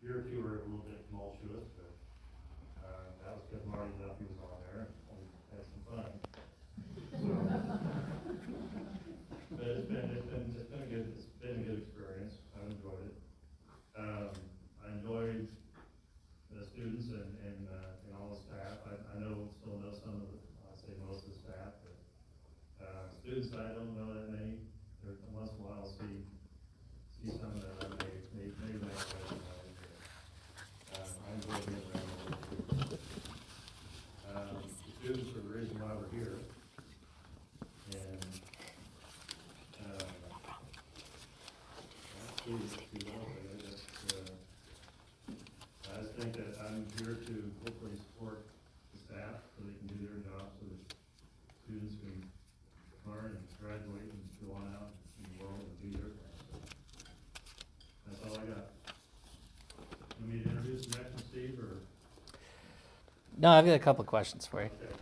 year or two were a little bit tumultuous, but that was because Marty Duffy was on there and we had some fun. So, but it's been a good experience. I've enjoyed it. I enjoyed the students and all the staff. I still know some of the, I'd say most of the staff, but students I don't know that many. Once in a while I'll see some that I may recognize. I enjoy being around those students. The students are the reason why we're here. And I just think that I'm here to hopefully support the staff so they can do their job, so that students can learn and graduate and go on out in the world and do their thing. So that's all I got. You want me to introduce the next one, Steve, or? No, I've got a couple of questions for you. Okay.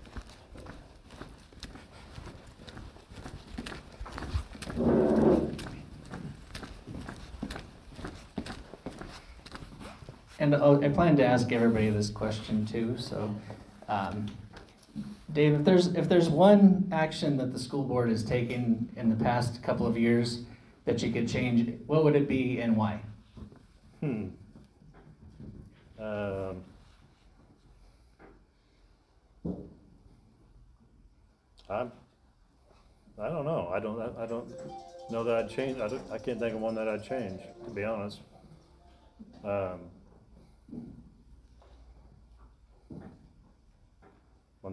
And I plan to ask everybody this question too. So, Dave, if there's one action that the school board has taken in the past couple of years that you could change, what would it be and why? I don't know. I don't know that I'd change. I can't think of one that I'd change, to be honest. I'm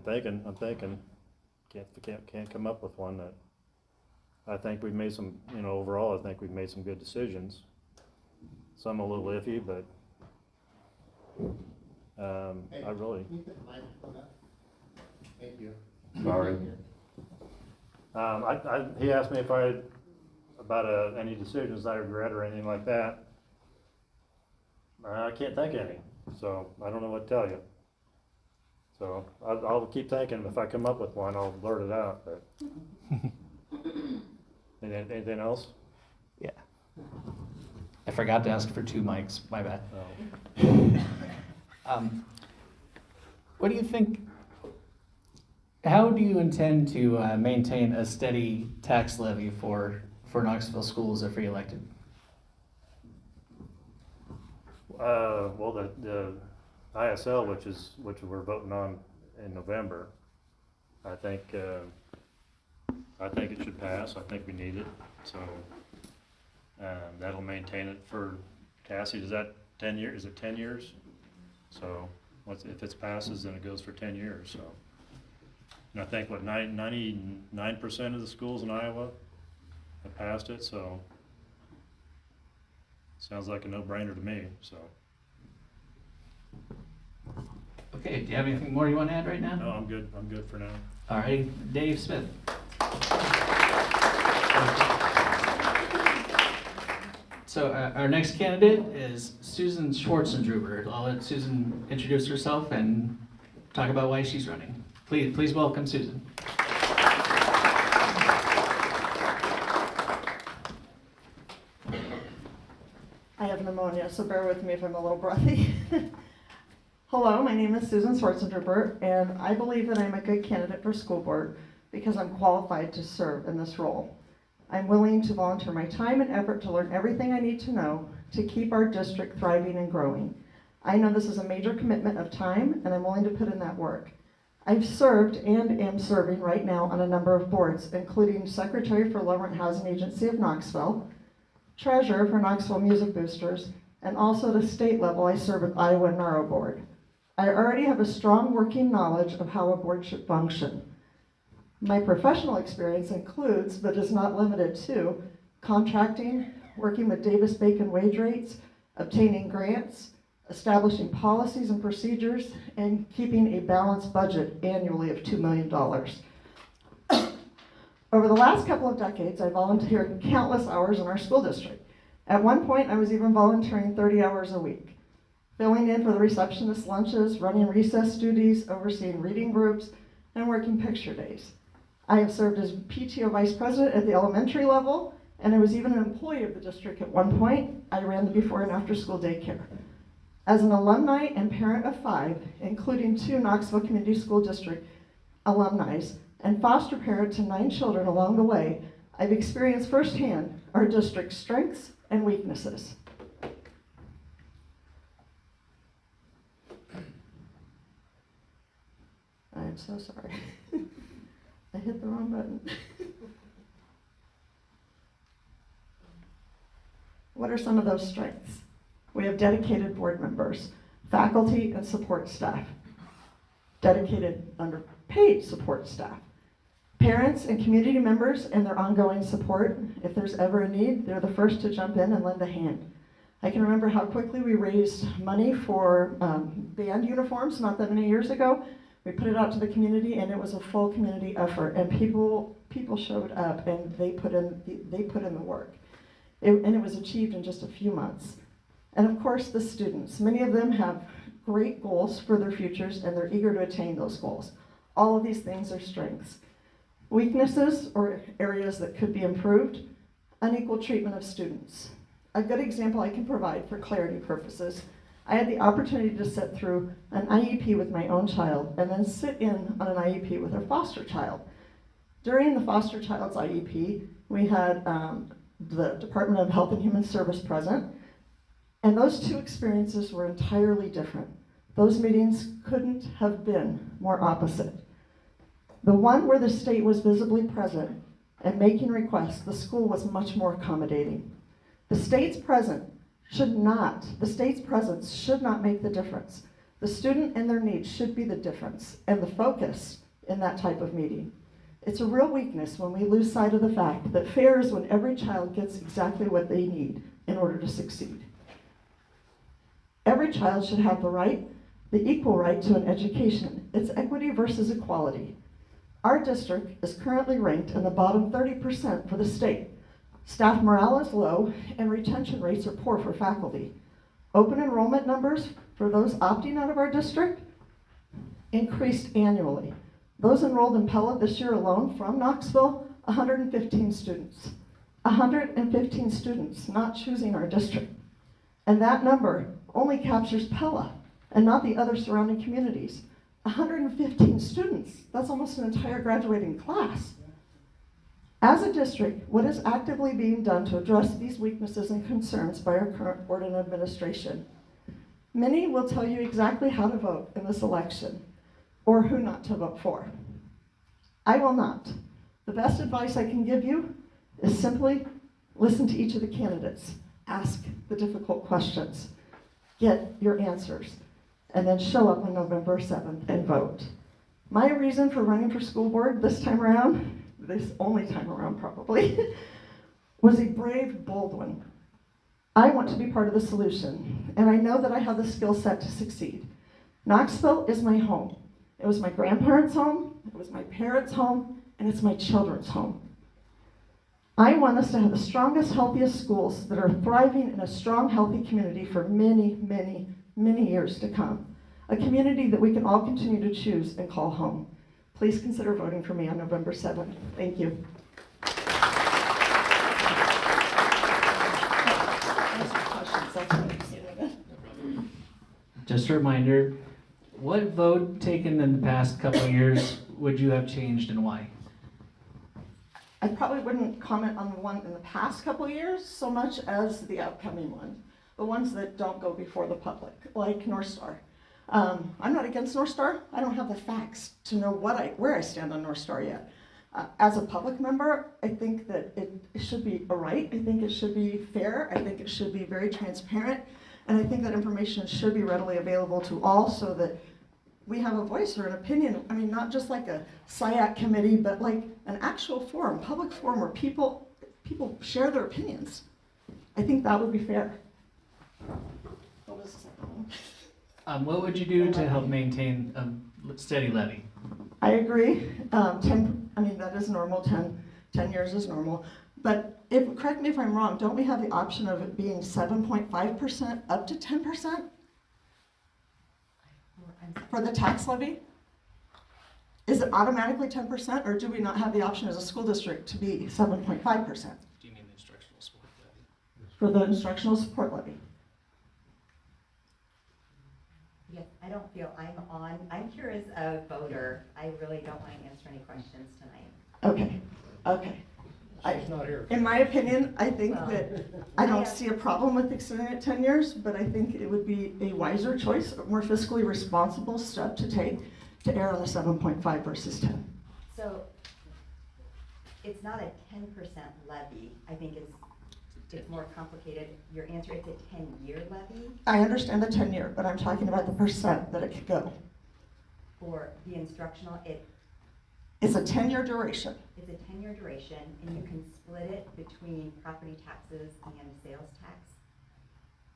thinking. Can't come up with one that I think we've made some. Overall, I think we've made some good decisions. Some a little iffy, but I really. Can you put the microphone up? Thank you. Sorry. He asked me if about any decisions I regret or anything like that. I can't think of any, so I don't know what to tell you. So I'll keep thinking. If I come up with one, I'll blurt it out. But anything else? Yeah. I forgot to ask for 2 mics. My bad. Oh. What do you think? How do you intend to maintain a steady tax levy for Knoxville schools if reelected? Well, the ISL, which we're voting on in November, I think it should pass. I think we need it. So that'll maintain it for Cassie. Is that 10 years? Is it 10 years? So if it passes, then it goes for 10 years. So. And I think, 99% of the schools in Iowa have passed it, so sounds like a no-brainer to me, so. Okay, do you have anything more you want to add right now? No, I'm good for now. All right, Dave Smith. So our next candidate is Susan Schwarzendruber. I'll let Susan introduce herself and talk about why she's running. Please welcome Susan. I have pneumonia, so bear with me if I'm a little breathy. Hello, my name is Susan Schwarzendruber, and I believe that I'm a good candidate for school board because I'm qualified to serve in this role. I'm willing to volunteer my time and effort to learn everything I need to know to keep our district thriving and growing. I know this is a major commitment of time, and I'm willing to put in that work. I've served and am serving right now on a number of boards, including Secretary for Low Rent Housing Agency of Knoxville, Treasurer for Knoxville Music Boosters, and also at a state level I serve with Iowa NARO Board. I already have a strong working knowledge of how a board should function. My professional experience includes, but is not limited to, contracting, working with Davis-Bacon wage rates, obtaining grants, establishing policies and procedures, and keeping a balanced budget annually of $2 million. Over the last couple of decades, I volunteered countless hours in our school district. At one point, I was even volunteering 30 hours a week, filling in for the receptionist lunches, running recess duties, overseeing reading groups, and working picture days. I have served as PTO vice president at the elementary level, and I was even an employee of the district at one point. I ran the before and after school daycare. As an alumni and parent of 5, including 2 Knoxville Community School District alumni, and foster parent to 9 children along the way, I've experienced firsthand our district's strengths and weaknesses. I'm so sorry. I hit the wrong button. What are some of those strengths? We have dedicated board members, faculty and support staff, dedicated underpaid support staff, parents and community members and their ongoing support. If there's ever a need, they're the first to jump in and lend a hand. I can remember how quickly we raised money for band uniforms not that many years ago. We put it out to the community, and it was a full community effort, and people showed up, and they put in the work. And it was achieved in just a few months. And of course, the students. Many of them have great goals for their futures, and they're eager to attain those goals. All of these things are strengths. Weaknesses, or areas that could be improved: unequal treatment of students. A good example I can provide for clarity purposes: I had the opportunity to sit through an IEP with my own child and then sit in on an IEP with a foster child. During the foster child's IEP, we had the Department of Health and Human Service present, and those 2 experiences were entirely different. Those meetings couldn't have been more opposite. The one where the state was visibly present and making requests, the school was much more accommodating. The state's presence should not make the difference. The student and their needs should be the difference and the focus in that type of meeting. It's a real weakness when we lose sight of the fact that fair is when every child gets exactly what they need in order to succeed. Every child should have the equal right to an education. It's equity versus equality. Our district is currently ranked in the bottom 30% for the state. Staff morale is low, and retention rates are poor for faculty. Open enrollment numbers for those opting out of our district increased annually. Those enrolled in Pella this year alone from Knoxville, 115 students. 115 students not choosing our district. And that number only captures Pella and not the other surrounding communities. 115 students, that's almost an entire graduating class. As a district, what is actively being done to address these weaknesses and concerns by our current board and administration? Many will tell you exactly how to vote in this election, or who not to vote for. I will not. The best advice I can give you is simply listen to each of the candidates, ask the difficult questions, get your answers, and then show up on November 7th and vote. My reason for running for school board this only time around probably, was a brave, bold one. I want to be part of the solution, and I know that I have the skill set to succeed. Knoxville is my home. It was my grandparents' home, it was my parents' home, and it's my children's home. I want us to have the strongest, healthiest schools that are thriving in a strong, healthy community for many, many, many years to come. A community that we can all continue to choose and call home. Please consider voting for me on November 7th. Thank you. Just a reminder, what vote taken in the past couple of years would you have changed and why? I probably wouldn't comment on the one in the past couple of years so much as the upcoming one. The ones that don't go before the public, like North Star. I'm not against North Star. I don't have the facts to know where I stand on North Star yet. As a public member, I think that it should be a right. I think it should be fair. I think it should be very transparent. And I think that information should be readily available to all so that we have a voice or an opinion. I mean, not just like a SIAC committee, but like an actual forum, public forum where people share their opinions. I think that would be fair. What was the second one? What would you do to help maintain a steady levy? I agree. That is normal. 10 years is normal. But correct me if I'm wrong, don't we have the option of it being 7.5% up to 10% for the tax levy? Is it automatically 10%, or do we not have the option as a school district to be 7.5%? Do you mean the instructional support levy? For the instructional support levy. I don't feel I'm here as a voter. I really don't want to answer any questions tonight. Okay, okay. She's not here. In my opinion, I think Well, that, I don't see a problem with extending it 10 years, but I think it would be a wiser choice, a more fiscally responsible step to take to err on the 7.5 versus 10. So it's not a 10% levy. I think it's more complicated. Your answer, it's a 10-year levy I understand the 10-year, but I'm talking about the percent that it could go. for the instructional. It's a 10-year duration. It's a 10-year duration, and you can split it between property taxes and sales tax.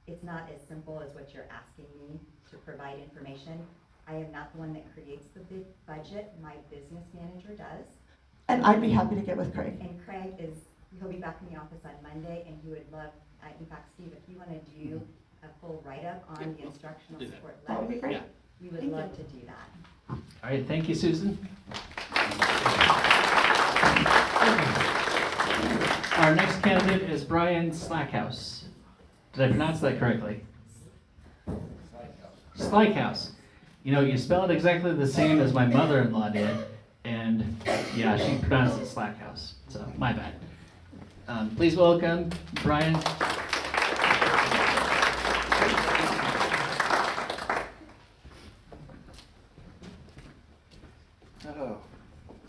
It's not as simple as what you're asking me to provide information. I am not the one that creates the big budget. My business manager does. And I'd be happy to get with Craig. And Craig he'll be back in the office on Monday, and he would love, in fact, Steve, if you want to do a full write-up on the instructional do that. support That would be levy, great. Yeah. we would Thank love you. to do that. All right, thank you, Susan. Our next candidate is Brian Slackhouse. Did I pronounce that correctly? Slackhouse. You know, you spell it exactly the same as my mother-in-law did, and yeah, she pronounced it Slackhouse, so my bad. Please welcome Brian.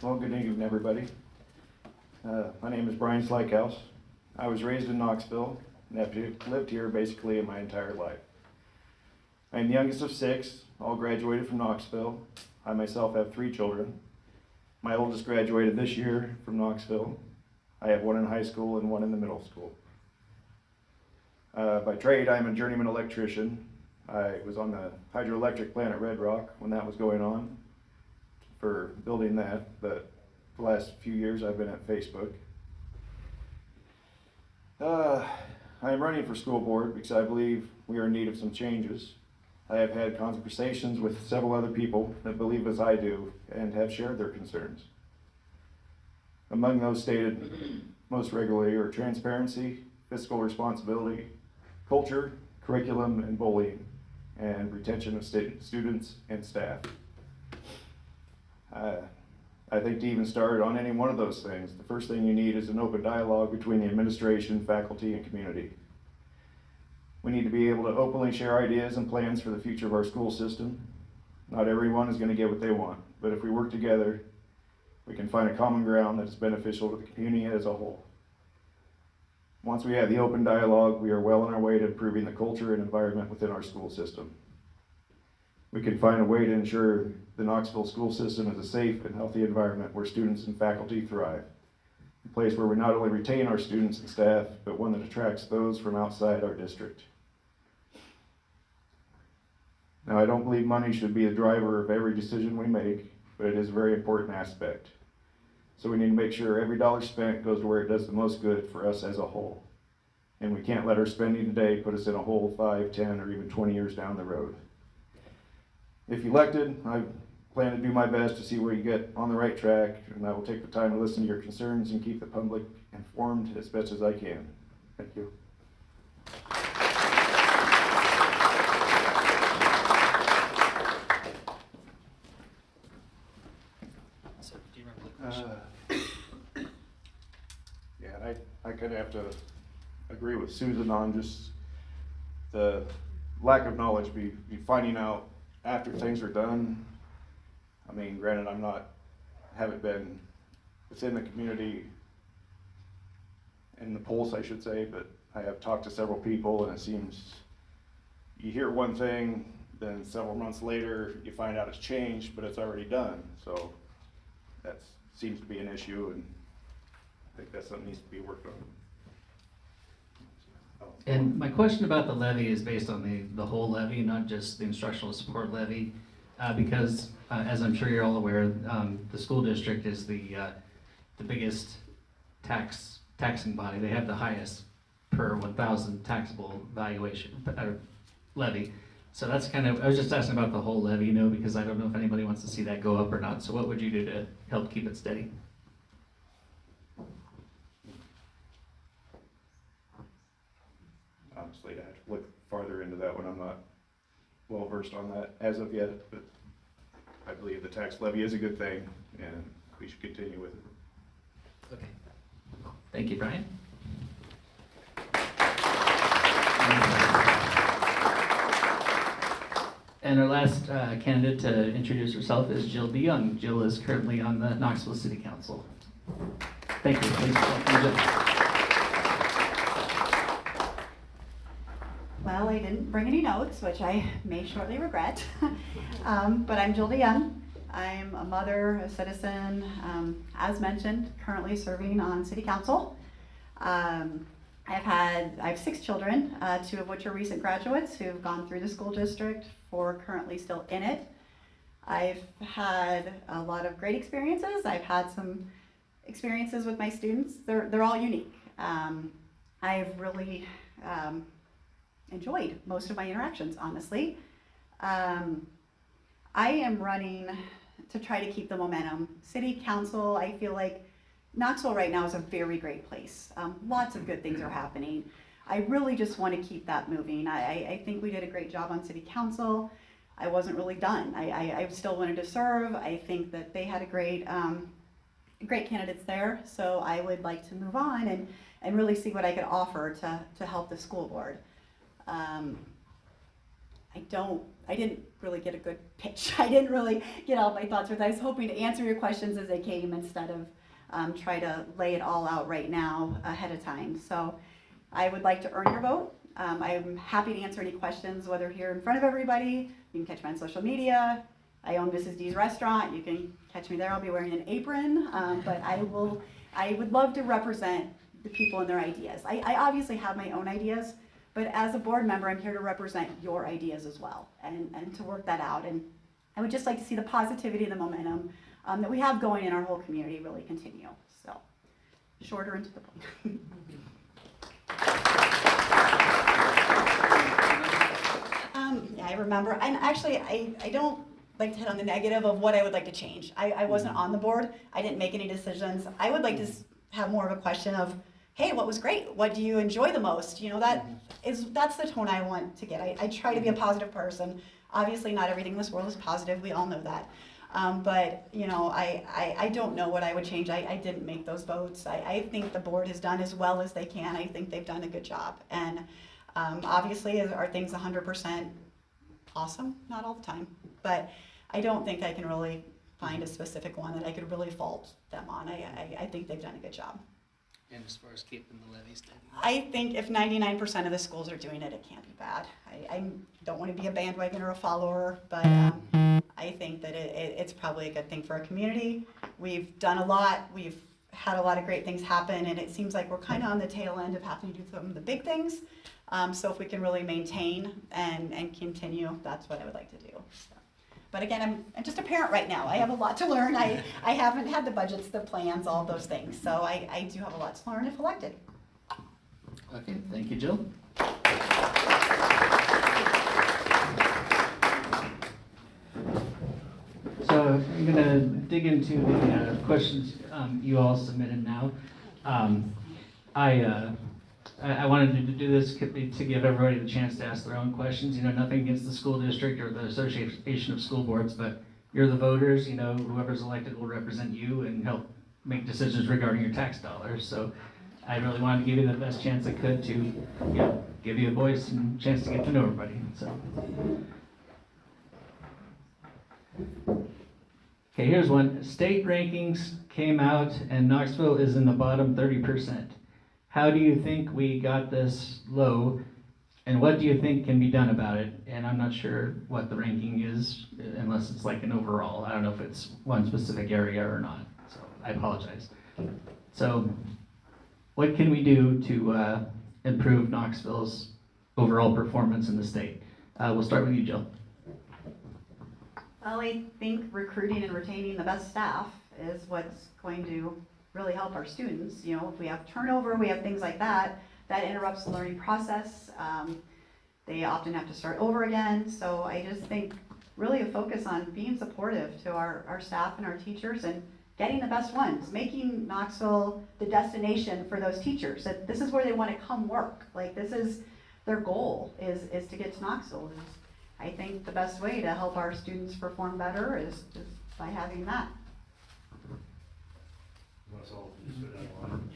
Well, good evening, everybody. My name is Brian Slackhouse. I was raised in Knoxville and have lived here basically in my entire life. I am the youngest of 6, all graduated from Knoxville. I myself have 3 children. My oldest graduated this year from Knoxville. I have 1 in high school and 1 in the middle school. By trade, I am a journeyman electrician. I was on the hydroelectric plant at Red Rock when that was going on for building that, but the last few years I've been at Facebook. I am running for school board because I believe we are in need of some changes. I have had conversations with several other people that believe as I do and have shared their concerns. Among those stated most regularly are transparency, fiscal responsibility, culture, curriculum, and bullying, and retention of students and staff. I think to even start on any one of those things, the first thing you need is an open dialogue between the administration, faculty, and community. We need to be able to openly share ideas and plans for the future of our school system. Not everyone is going to get what they want, but if we work together, we can find a common ground that is beneficial to the community as a whole. Once we have the open dialogue, we are well on our way to improving the culture and environment within our school system. We can find a way to ensure the Knoxville school system is a safe and healthy environment where students and faculty thrive. A place where we not only retain our students and staff, but one that attracts those from outside our district. Now, I don't believe money should be the driver of every decision we make, but it is a very important aspect. So we need to make sure every dollar spent goes to where it does the most good for us as a whole. And we can't let our spending today put us in a hole 5, 10, or even 20 years down the road. If elected, I plan to do my best to see where you get on the right track, and I will take the time to listen to your concerns and keep the public informed as best as I can. Thank you. So, do you remember the question? Yeah, I kind of have to agree with Susan on just the lack of knowledge, be finding out after things are done. I mean, granted, haven't been within the community in the pulse, I should say, but I have talked to several people, and it seems you hear one thing, then several months later you find out it's changed, but it's already done. So that seems to be an issue, and I think that's something that needs to be worked on. And my question about the levy is based on the whole levy, not just the instructional support levy, because as I'm sure you're all aware, the school district is the biggest taxing body. They have the highest per 1,000 taxable valuation levy. So that's kind of, I was just asking about the whole levy, you know, because I don't know if anybody wants to see that go up or not. So what would you do to help keep it steady? Honestly, I have to look farther into that one. I'm not well versed on that as of yet, but I believe the tax levy is a good thing, and we should continue with it. Okay. Thank you, Brian. And our last candidate to introduce herself is Jill DeYoung. Jill is currently on the Knoxville City Council. Thank you. Please welcome Jill. Well, I didn't bring any notes, which I may shortly regret. But I'm Jill DeYoung. I'm a mother, a citizen, as mentioned, currently serving on City Council. I have 6 children, 2 of which are recent graduates who've gone through the school district, 4 currently still in it. I've had a lot of great experiences. I've had some experiences with my students. They're all unique. I've really enjoyed most of my interactions, honestly. I am running to try to keep the momentum. City Council, I feel like Knoxville right now is a very great place. Lots of good things are happening. I really just want to keep that moving. I think we did a great job on City Council. I wasn't really done. I still wanted to serve. I think that they had a great candidates there. So I would like to move on and really see what I could offer to help the school board. I didn't really get a good pitch. I didn't really get all my thoughts with it. I was hoping to answer your questions as they came instead of try to lay it all out right now ahead of time. So I would like to earn your vote. I'm happy to answer any questions, whether here in front of everybody. You can catch me on social media. I own Mrs. D's restaurant. You can catch me there. I'll be wearing an apron, but I would love to represent the people and their ideas. I obviously have my own ideas, but as a board member, I'm here to represent your ideas as well and to work that out. And I would just like to see the positivity and the momentum that we have going in our whole community really continue. So, shorter and to the point. Yeah, I remember. And actually, I don't like to hit on the negative of what I would like to change. I wasn't on the board. I didn't make any decisions. I would like to have more of a question of, hey, what was great? What do you enjoy the most? You know, that's the tone I want to get. I try to be a positive person. Obviously, not everything in this world is positive. We all know that. But, you know, I don't know what I would change. I didn't make those votes. I think the board has done as well as they can. I think they've done a good job. And obviously, are things 100% awesome? Not all the time. But I don't think I can really find a specific one that I could really fault them on. I think they've done a good job. And as far as keeping the levy steady? I think if 99% of the schools are doing it, it can't be bad. I don't want to be a bandwagon or a follower, but I think that it's probably a good thing for our community. We've done a lot. We've had a lot of great things happen, and it seems like we're kind of on the tail end of having to do some of the big things. So if we can really maintain and continue, that's what I would like to do. So. But again, I'm just a parent right now. I have a lot to learn. I haven't had the budgets, the plans, all those things. So I do have a lot to learn if elected. Okay, thank you, Jill. So I'm going to dig into the questions you all submitted now. I wanted to do this to give everybody the chance to ask their own questions. You know, nothing against the school district or the Association of School Boards, but you're the voters. You know, whoever's elected will represent you and help make decisions regarding your tax dollars. So I really wanted to give you the best chance I could to, give you a voice and a chance to get to know everybody. So, okay, here's one. State rankings came out, and Knoxville is in the bottom 30%. How do you think we got this low, and what do you think can be done about it? And I'm not sure what the ranking is, unless it's like an overall. I don't know if it's one specific area or not, so I apologize. So, what can we do to improve Knoxville's overall performance in the state? We'll start with you, Jill. Well, I think recruiting and retaining the best staff is what's going to really help our students. You know, if we have turnover, we have things like that, that interrupts the learning process. They often have to start over again. So I just think really a focus on being supportive to our staff and our teachers and getting the best ones, making Knoxville the destination for those teachers, that this is where they want to come work. Like, this is their goal, is to get to Knoxville. I think the best way to help our students perform better is by having that. That's all, just put that line.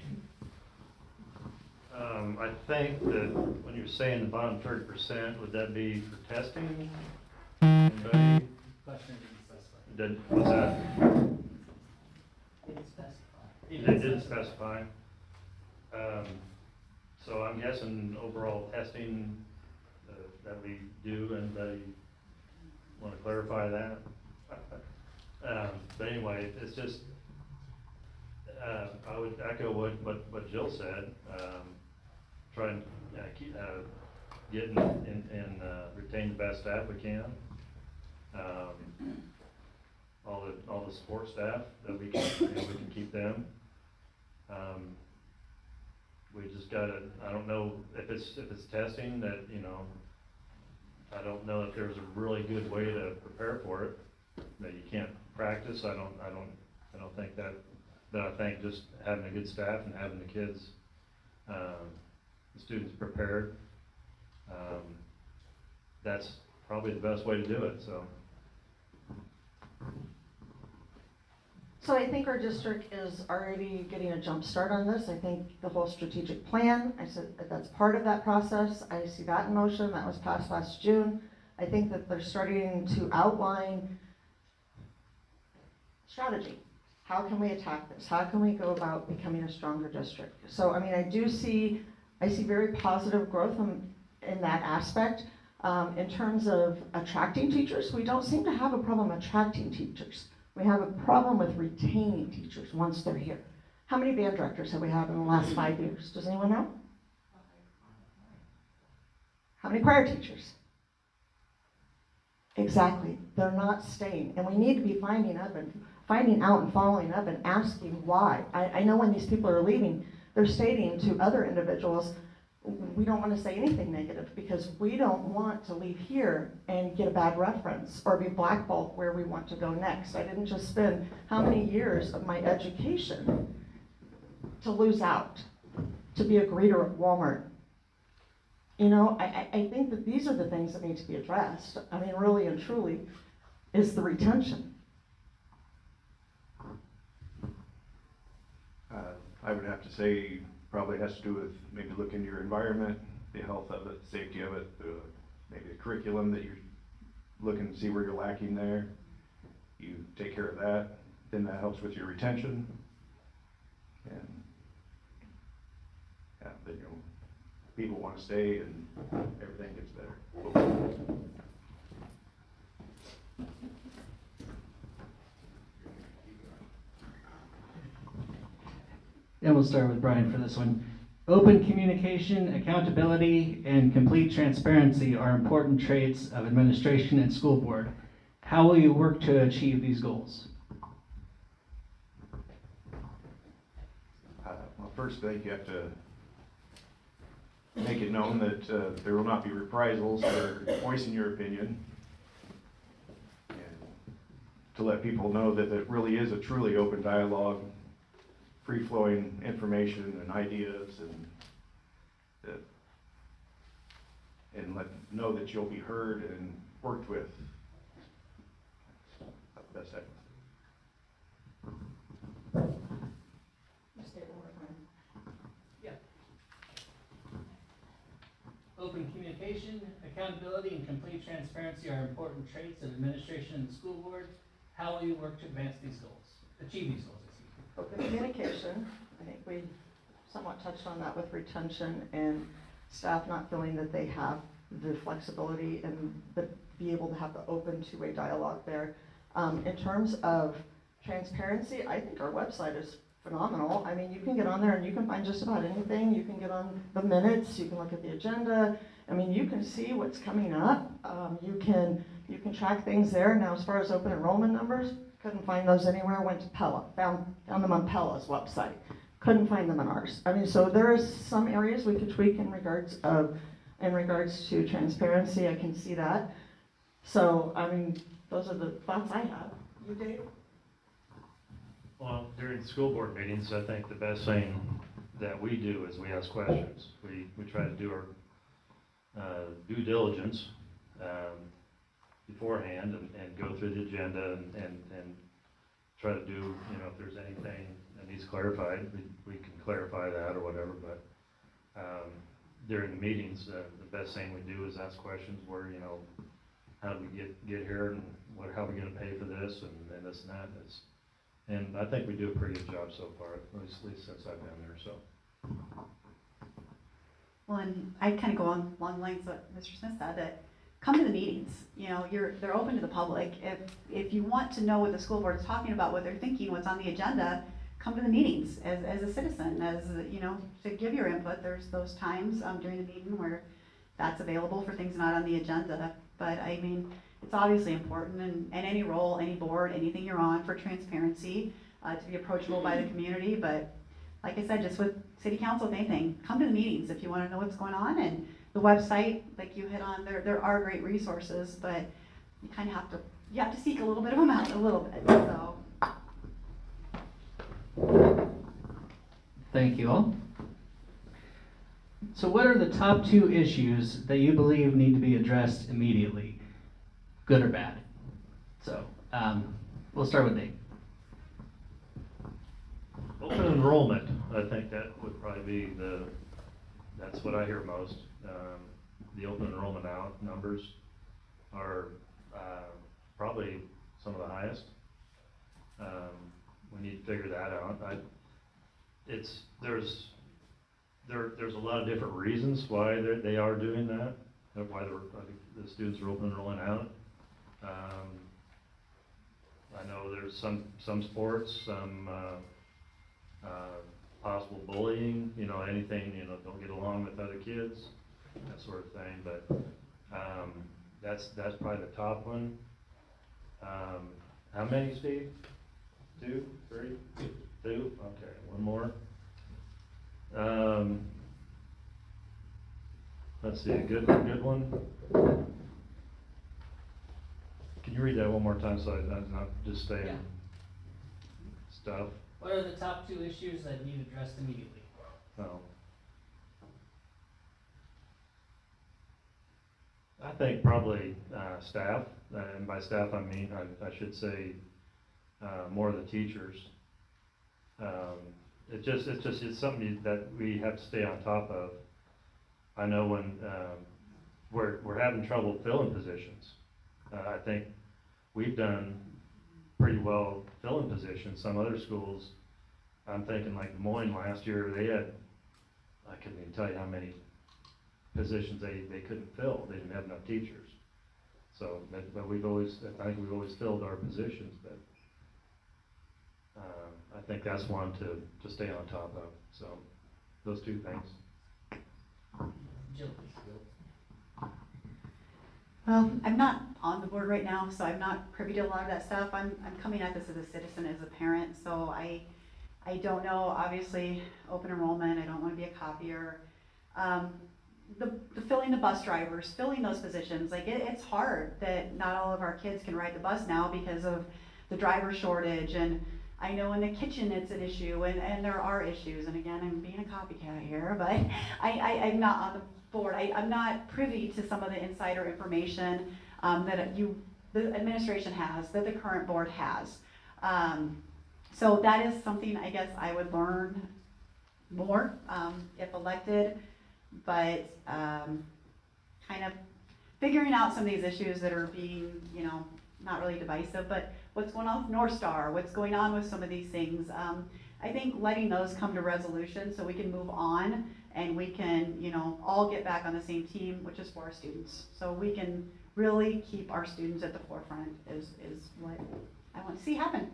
I think that when you're saying the bottom 30%, would that be for testing? Anybody? Question didn't specify. What's that? Didn't specify. They didn't specify. So I'm guessing overall testing that we do, anybody want to clarify that? But anyway, it's just, I would echo what Jill said. Try and keep, get and retain the best staff we can. All the support staff that we can, we can keep them. We just gotta, I don't know if it's testing that, I don't know if there's a really good way to prepare for it, that you can't practice. I don't think that, but I think just having a good staff and having the kids, the students prepared, that's probably the best way to do it, so. So I think our district is already getting a jump start on this. I think the whole strategic plan, I said that's part of that process. I see that in motion. That was passed last June. I think that they're starting to outline strategy. How can we attack this? How can we go about becoming a stronger district? So, I mean, I see very positive growth in that aspect. In terms of attracting teachers, we don't seem to have a problem attracting teachers. We have a problem with retaining teachers once they're here. How many band directors have we had in the last 5 years? Does anyone know? How many choir teachers? Exactly. They're not staying. And we need to be finding out and following up and asking why. I know when these people are leaving, they're stating to other individuals, we don't want to say anything negative because we don't want to leave here and get a bad reference or be blackballed where we want to go next. I didn't just spend how many years of my education to lose out, to be a greeter at Walmart. I think that these are the things that need to be addressed. I mean, really and truly, is the retention. I would have to say probably has to do with maybe look into your environment, the health of it, safety of it, maybe the curriculum that you're looking to see where you're lacking there. You take care of that, then that helps with your retention. And yeah, then people want to stay and everything gets better. And we'll start with Brian for this one. Open communication, accountability, and complete transparency are important traits of administration and school board. How will you work to achieve these goals? Well, first, I think you have to make it known that there will not be reprisals for voicing your opinion. And to let people know that it really is a truly open dialogue, free-flowing information and ideas, and let them know that you'll be heard and worked with. That's the best I can say. Yeah. Open communication, accountability, and complete transparency are important traits of administration and the school board. How will you work to advance these goals? Achieve these goals, excuse me. Open communication, I think we somewhat touched on that with retention and staff not feeling that they have the flexibility and be able to have the open two-way dialogue there. In terms of transparency, I think our website is phenomenal. I mean, you can get on there and you can find just about anything. You can get on the minutes, you can look at the agenda. I mean, you can see what's coming up. You can track things there. Now, as far as open enrollment numbers, couldn't find those anywhere. Went to Pella, found them on Pella's website. Couldn't find them on ours. I mean, so there is some areas we could tweak in regards to transparency. I can see that. So, I mean, those are the thoughts I have. You, Dave? Well, during school board meetings, I think the best thing that we do is we ask questions. We try to do our due diligence beforehand and go through the agenda and try to do, you know, if there's anything that needs clarified, we can clarify that or whatever, but, during the meetings, the best thing we do is ask questions where, you know, how do we get here and how are we gonna pay for this and this and that, and I think we do a pretty good job so far, at least since I've been there, so. Well, and I kind of go on along the lines of what Mr. Smith said, that come to the meetings. You know, they're open to the public. If you want to know what the school board is talking about, what they're thinking, what's on the agenda, come to the meetings as a citizen, you know, to give your input. There's those times during the meeting where that's available for things not on the agenda. But I mean, it's obviously important, and any role, any board, anything you're on, for transparency, to be approachable by the community. But like I said, just with city council, with anything, come to the meetings if you want to know what's going on. And the website, like you hit on, there are great resources, but you kind of have to seek a little bit of them out a little bit. So. Thank you all. So what are the top 2 issues that you believe need to be addressed immediately, good or bad? So we'll start with Dave. Open enrollment, I think that would probably be that's what I hear most. The open enrollment numbers are probably some of the highest. We need to figure that out. There's a lot of different reasons why they are doing that, why the students are open enrolling out. I know there's some sports, some possible bullying, you know, anything, you know, don't get along with other kids, that sort of thing, but that's probably the top one. How many, Steve? 2, 3? 2? Okay, one more. Let's see, a good one. Can you read that one more time so I'm not just saying stuff? What are the top 2 issues that need addressed immediately? Oh. I think probably staff, and by staff I mean, I should say more of the teachers. It's something that we have to stay on top of. I know when we're having trouble filling positions. I think we've done pretty well filling positions. Some other schools, I'm thinking like Des Moines last year, they had, I couldn't even tell you how many positions they couldn't fill. They didn't have enough teachers. So, but I think we've always filled our positions, but I think that's one to stay on top of. So, those 2 things. Jill. Well, I'm not on the board right now, so I'm not privy to a lot of that stuff. I'm coming at this as a citizen, as a parent, so I don't know, obviously, open enrollment, I don't want to be a copier. The filling the bus drivers, filling those positions, like it's hard that not all of our kids can ride the bus now because of the driver shortage, and I know in the kitchen it's an issue, and there are issues, and again, I'm being a copycat here, but I'm not on the board. I'm not privy to some of the insider information that the administration has, that the current board has. So that is something I guess I would learn more if elected, but kind of figuring out some of these issues that are being, you know, not really divisive, but what's going on with North Star, what's going on with some of these things. I think letting those come to resolution so we can move on and we can, you know, all get back on the same team, which is for our students. So we can really keep our students at the forefront is what I want to see happen.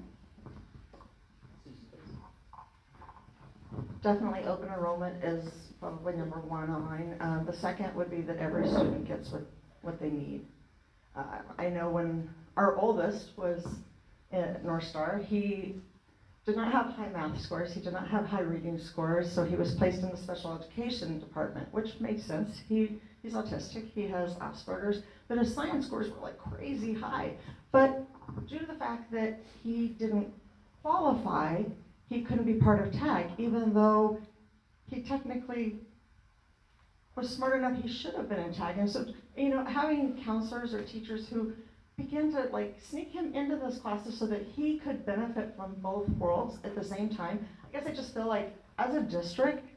Definitely open enrollment is probably number 1 on mine. The second would be that every student gets what they need. I know when our oldest was at North Star, he did not have high math scores, he did not have high reading scores, so he was placed in the special education department, which makes sense. He's autistic, he has Asperger's, but his science scores were like crazy high. But due to the fact that he didn't qualify, he couldn't be part of TAG, even though he technically was smart enough, he should have been in TAG. And so, you know, having counselors or teachers who begin to like sneak him into those classes so that he could benefit from both worlds at the same time. I guess I just feel like as a district,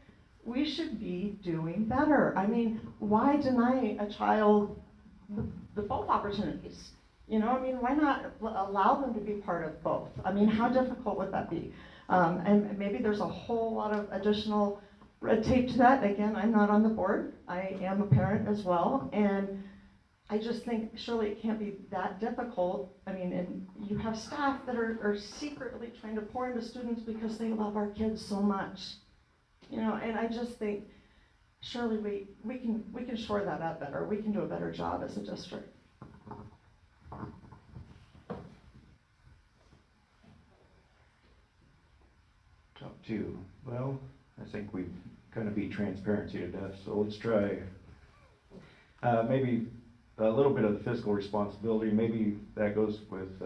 we should be doing better. I mean, why deny a child the both opportunities? You know, I mean, why not allow them to be part of both? I mean, how difficult would that be? And maybe there's a whole lot of additional red tape to that. Again, I'm not on the board. I am a parent as well. And I just think surely it can't be that difficult. I mean, and you have staff that are secretly trying to pour into students because they love our kids so much. You know, and I just think surely we can shore that up better. We can do a better job as a district. Top two. Well, I think we kind of beat transparency to death, so let's try maybe a little bit of the fiscal responsibility. Maybe that goes with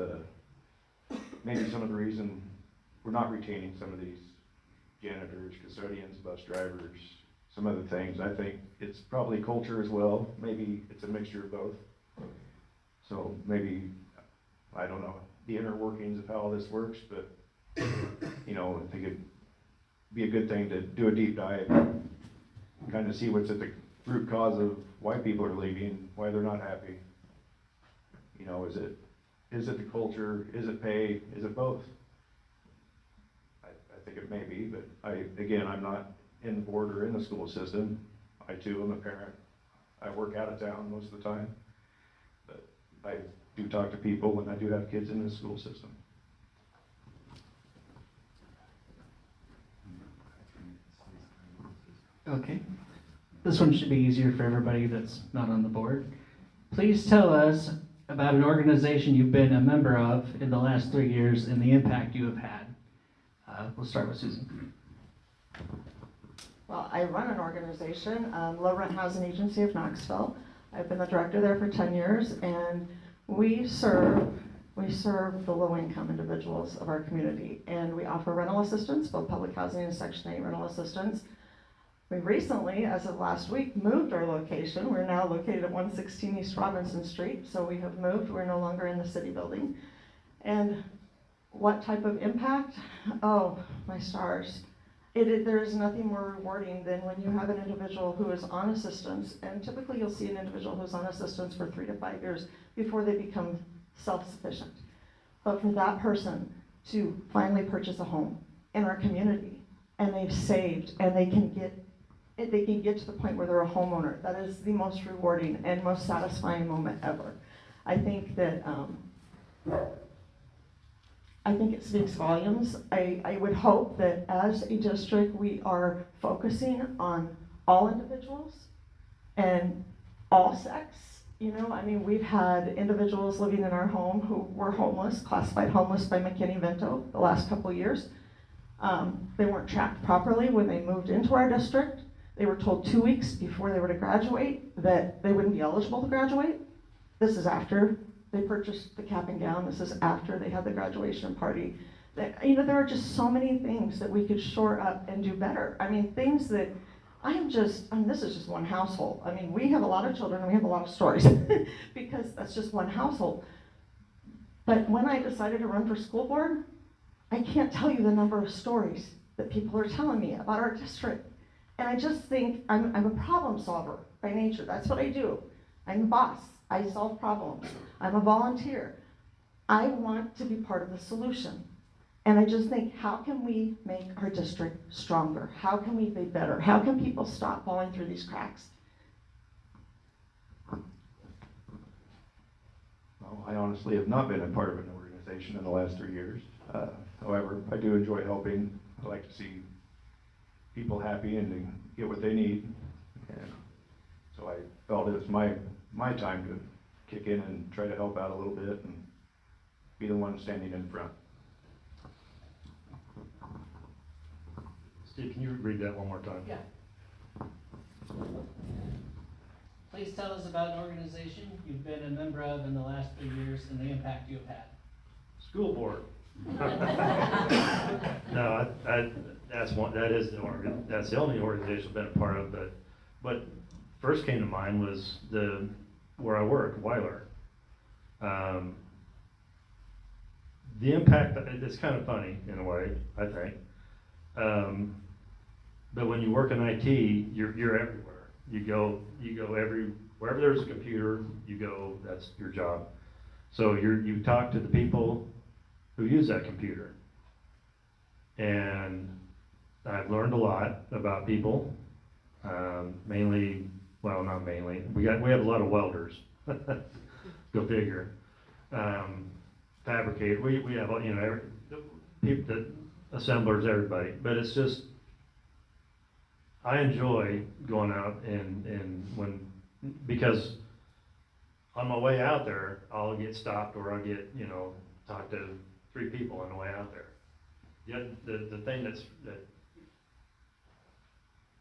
maybe some of the reason we're not retaining some of these janitors, custodians, bus drivers, some other things. I think it's probably culture as well. Maybe it's a mixture of both. So maybe, I don't know, the inner workings of how all this works, but you know, I think it'd be a good thing to do a deep dive, kind of see what's at the root cause of why people are leaving, why they're not happy. You know, is it the culture? Is it pay? Is it both? I think it may be, but I'm not in the board or in the school system. I too am a parent. I work out of town most of the time, but I do talk to people and I do have kids in the school system. Okay. This one should be easier for everybody that's not on the board. Please tell us about an organization you've been a member of in the last 3 years and the impact you have had. We'll start with Susan. Well, I run an organization, Low Rent Housing Agency of Knoxville. I've been the director there for 10 years, and we serve the low-income individuals of our community, and we offer rental assistance, both public housing and Section 8 rental assistance. We recently, as of last week, moved our location. We're now located at 116 East Robinson Street, so we have moved. We're no longer in the city building. And what type of impact? Oh, my stars. There is nothing more rewarding than when you have an individual who is on assistance, and typically you'll see an individual who's on assistance for 3 to 5 years before they become self-sufficient. But for that person to finally purchase a home in our community, and they've saved, and they can get to the point where they're a homeowner, that is the most rewarding and most satisfying moment ever. I think that it speaks volumes. I would hope that as a district we are focusing on all individuals and all sex. You know, I mean, we've had individuals living in our home who were homeless, classified homeless by McKinney-Vento the last couple of years. They weren't tracked properly when they moved into our district. They were told 2 weeks before they were to graduate that they wouldn't be eligible to graduate. This is after they purchased the cap and gown. This is after they had the graduation party. You know, there are just so many things that we could shore up and do better. I mean, things that this is just one household. I mean, we have a lot of children and we have a lot of stories because that's just one household. But when I decided to run for school board, I can't tell you the number of stories that people are telling me about our district. And I just think I'm a problem solver by nature. That's what I do. I'm the boss. I solve problems. I'm a volunteer. I want to be part of the solution. And I just think, how can we make our district stronger? How can we be better? How can people stop falling through these cracks? Well, I honestly have not been a part of an organization in the last 3 years. However, I do enjoy helping. I like to see people happy and to get what they need. And so I felt it was my time to kick in and try to help out a little bit and be the one standing in front. Steve, can you read that one more time? Yeah. Please tell us about an organization you've been a member of in the last 3 years and the impact you have had. School board. No, that's the only organization I've been a part of, but what first came to mind was where I work, Weiler. The impact, it's kind of funny in a way, I think. But when you work in IT, you're everywhere. You go wherever there's a computer, you go, that's your job. So you talk to the people who use that computer. And I've learned a lot about people, mainly, well, not mainly, we have a lot of welders, go figure. Fabricate, we have, you know, people, that assemblers, everybody, but it's just, I enjoy going out because on my way out there, I'll get stopped or I'll get, you know, talk to 3 people on the way out there. Yet the thing that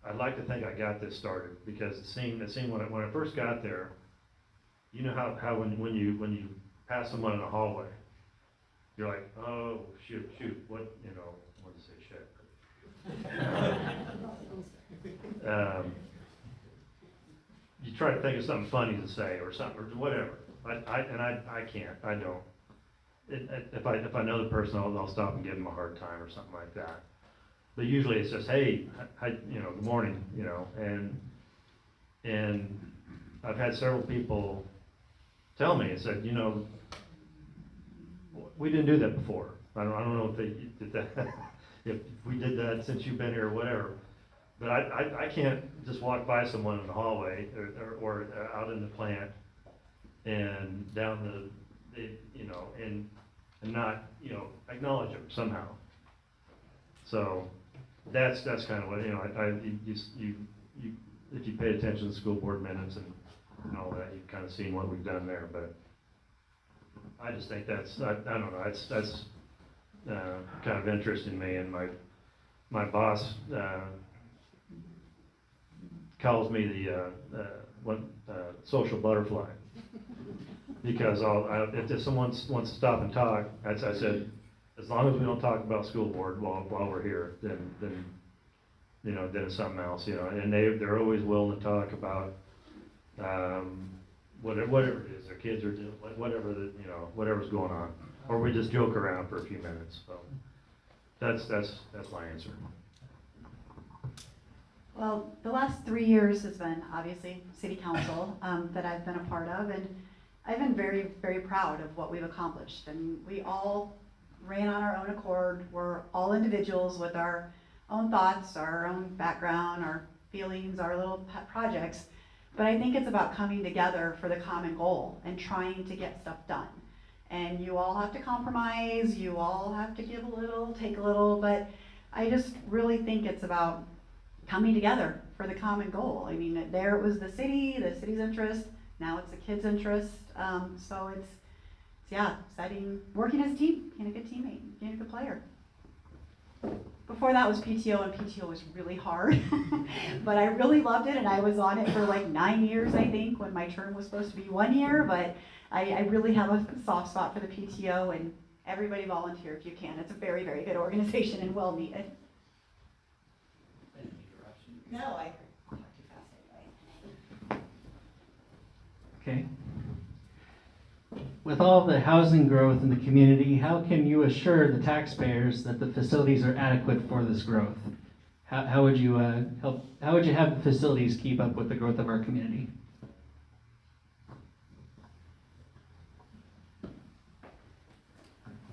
I'd like to think I got this started, because it seemed when I first got there, you know how when you pass someone in the hallway, you're like, oh shoot, what, you know, I want to say shit. You try to think of something funny to say or something or whatever. I can't. I don't. If I know the person, I'll stop and give them a hard time or something like that. But usually it's just, hey, you know, good morning, you know, and I've had several people tell me and said, you know, we didn't do that before. I don't know if they did that, if we did that since you've been here or whatever. But I can't just walk by someone in the hallway or out in the plant and down you know, and not, you know, acknowledge them somehow. So that's kind of what, you know, if you pay attention to school board minutes and all that, you've kind of seen what we've done there. But I just think that's, I don't know, that's kind of interesting me. And my boss calls me the social butterfly, because if someone wants to stop and talk, I said, as long as we don't talk about school board while we're here, then you know, then it's something else, you know. And they're always willing to talk about whatever it is their kids are doing, whatever you know, whatever's going on, or we just joke around for a few minutes. So that's my answer. Well, the last 3 years has been obviously city council that I've been a part of, and I've been very, very proud of what we've accomplished. I mean, we all ran on our own accord. We're all individuals with our own thoughts, our own background, our feelings, our little pet projects. But I think it's about coming together for the common goal and trying to get stuff done. And you all have to compromise, you all have to give a little, take a little, but I just really think it's about coming together for the common goal. I mean, there it was the city's interest, now it's the kids' interest. So it's yeah, exciting, working as a team, being a good teammate, being a good player. Before that was PTO, and PTO was really hard, but I really loved it, and I was on it for like 9 years, I think, when my term was supposed to be 1 year, but I really have a soft spot for the PTO, and everybody volunteer if you can. It's a very, very good organization and well needed. No, I talked too fast anyway. Okay. With all the housing growth in the community, how can you assure the taxpayers that the facilities are adequate for this growth? How would you how would you have the facilities keep up with the growth of our community?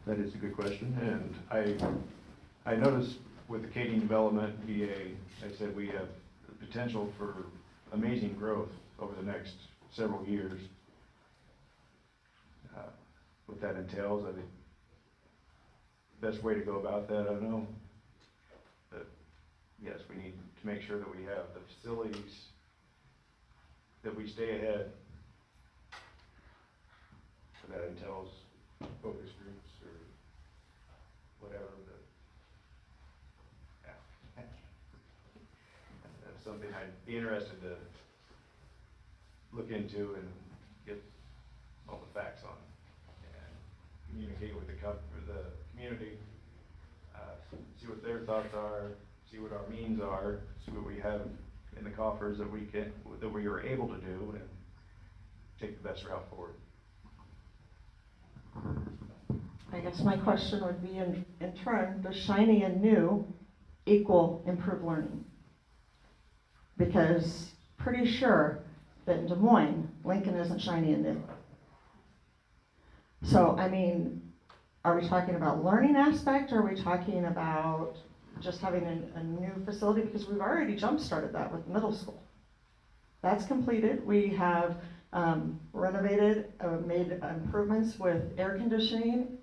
That is a good question, and I noticed with the Kading Development EA, I said we have the potential for amazing growth over the next several years. What that entails, I think the best way to go about that, I don't know. But yes, we need to make sure that we have the facilities, that we stay ahead. So that entails focus groups or whatever. Yeah. That's something I'd be interested to look into and get all the facts on. Communicate with the community, see what their thoughts are, see what our means are, see what we have in the coffers that we are able to do, and take the best route forward. guess my question would be in turn, does shiny and new equal improved learning? Because pretty sure that in Des Moines, Lincoln isn't shiny and new. So, I mean, are we talking about learning aspect, or are we talking about just having a new facility? Because we've already jump-started that with middle school. That's completed. We have renovated, made improvements with air conditioning.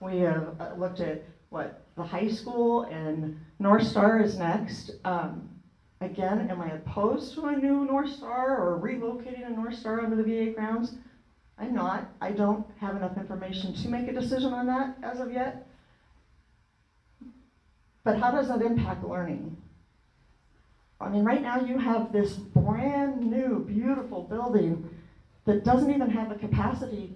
We have looked at what the high school, and North Star is next. Again, am I opposed to a new North Star or relocating a North Star onto the VA grounds? I'm not. I don't have enough information to make a decision on that as of yet. But how does that impact learning? I mean, right now you have this brand new, beautiful building that doesn't even have the capacity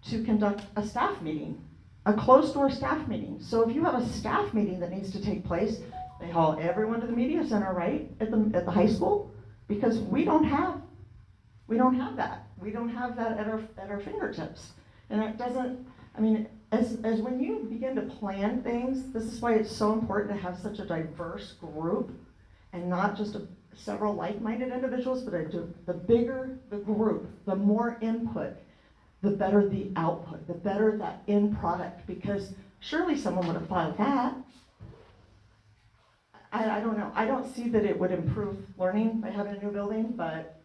to conduct a staff meeting, a closed-door staff meeting. So if you have a staff meeting that needs to take place, they haul everyone to the media center, right, at the high school? Because we don't have that. We don't have that at our fingertips. And it doesn't, I mean, as when you begin to plan things, this is why it's so important to have such a diverse group and not just several like-minded individuals, but the bigger the group, the more input, the better the output, the better that end product, because surely someone would have filed that. I don't know. I don't see that it would improve learning by having a new building, but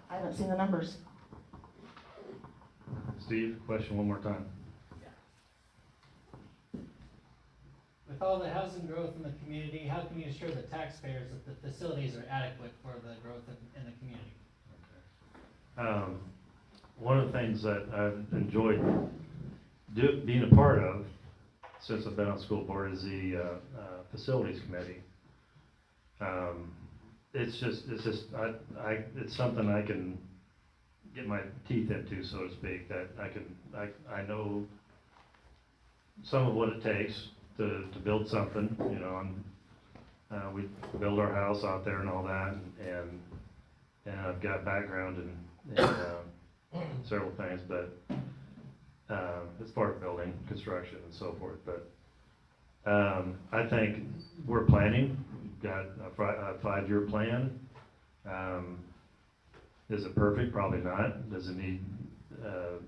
I haven't seen the numbers. Steve, question one more time. With all the housing growth in the community, how can you assure the taxpayers that the facilities are adequate for the growth in the community? Okay. One of the things that I've enjoyed being a part of since I've been on school board is the facilities committee. It's something I can get my teeth into, so to speak. That I know some of what it takes to build something, you know, and we build our house out there and all that, and I've got background in several things, but as far as building, construction, and so forth. But I think we're planning. We've got a 5-year plan. Is it perfect? Probably not. Does it need to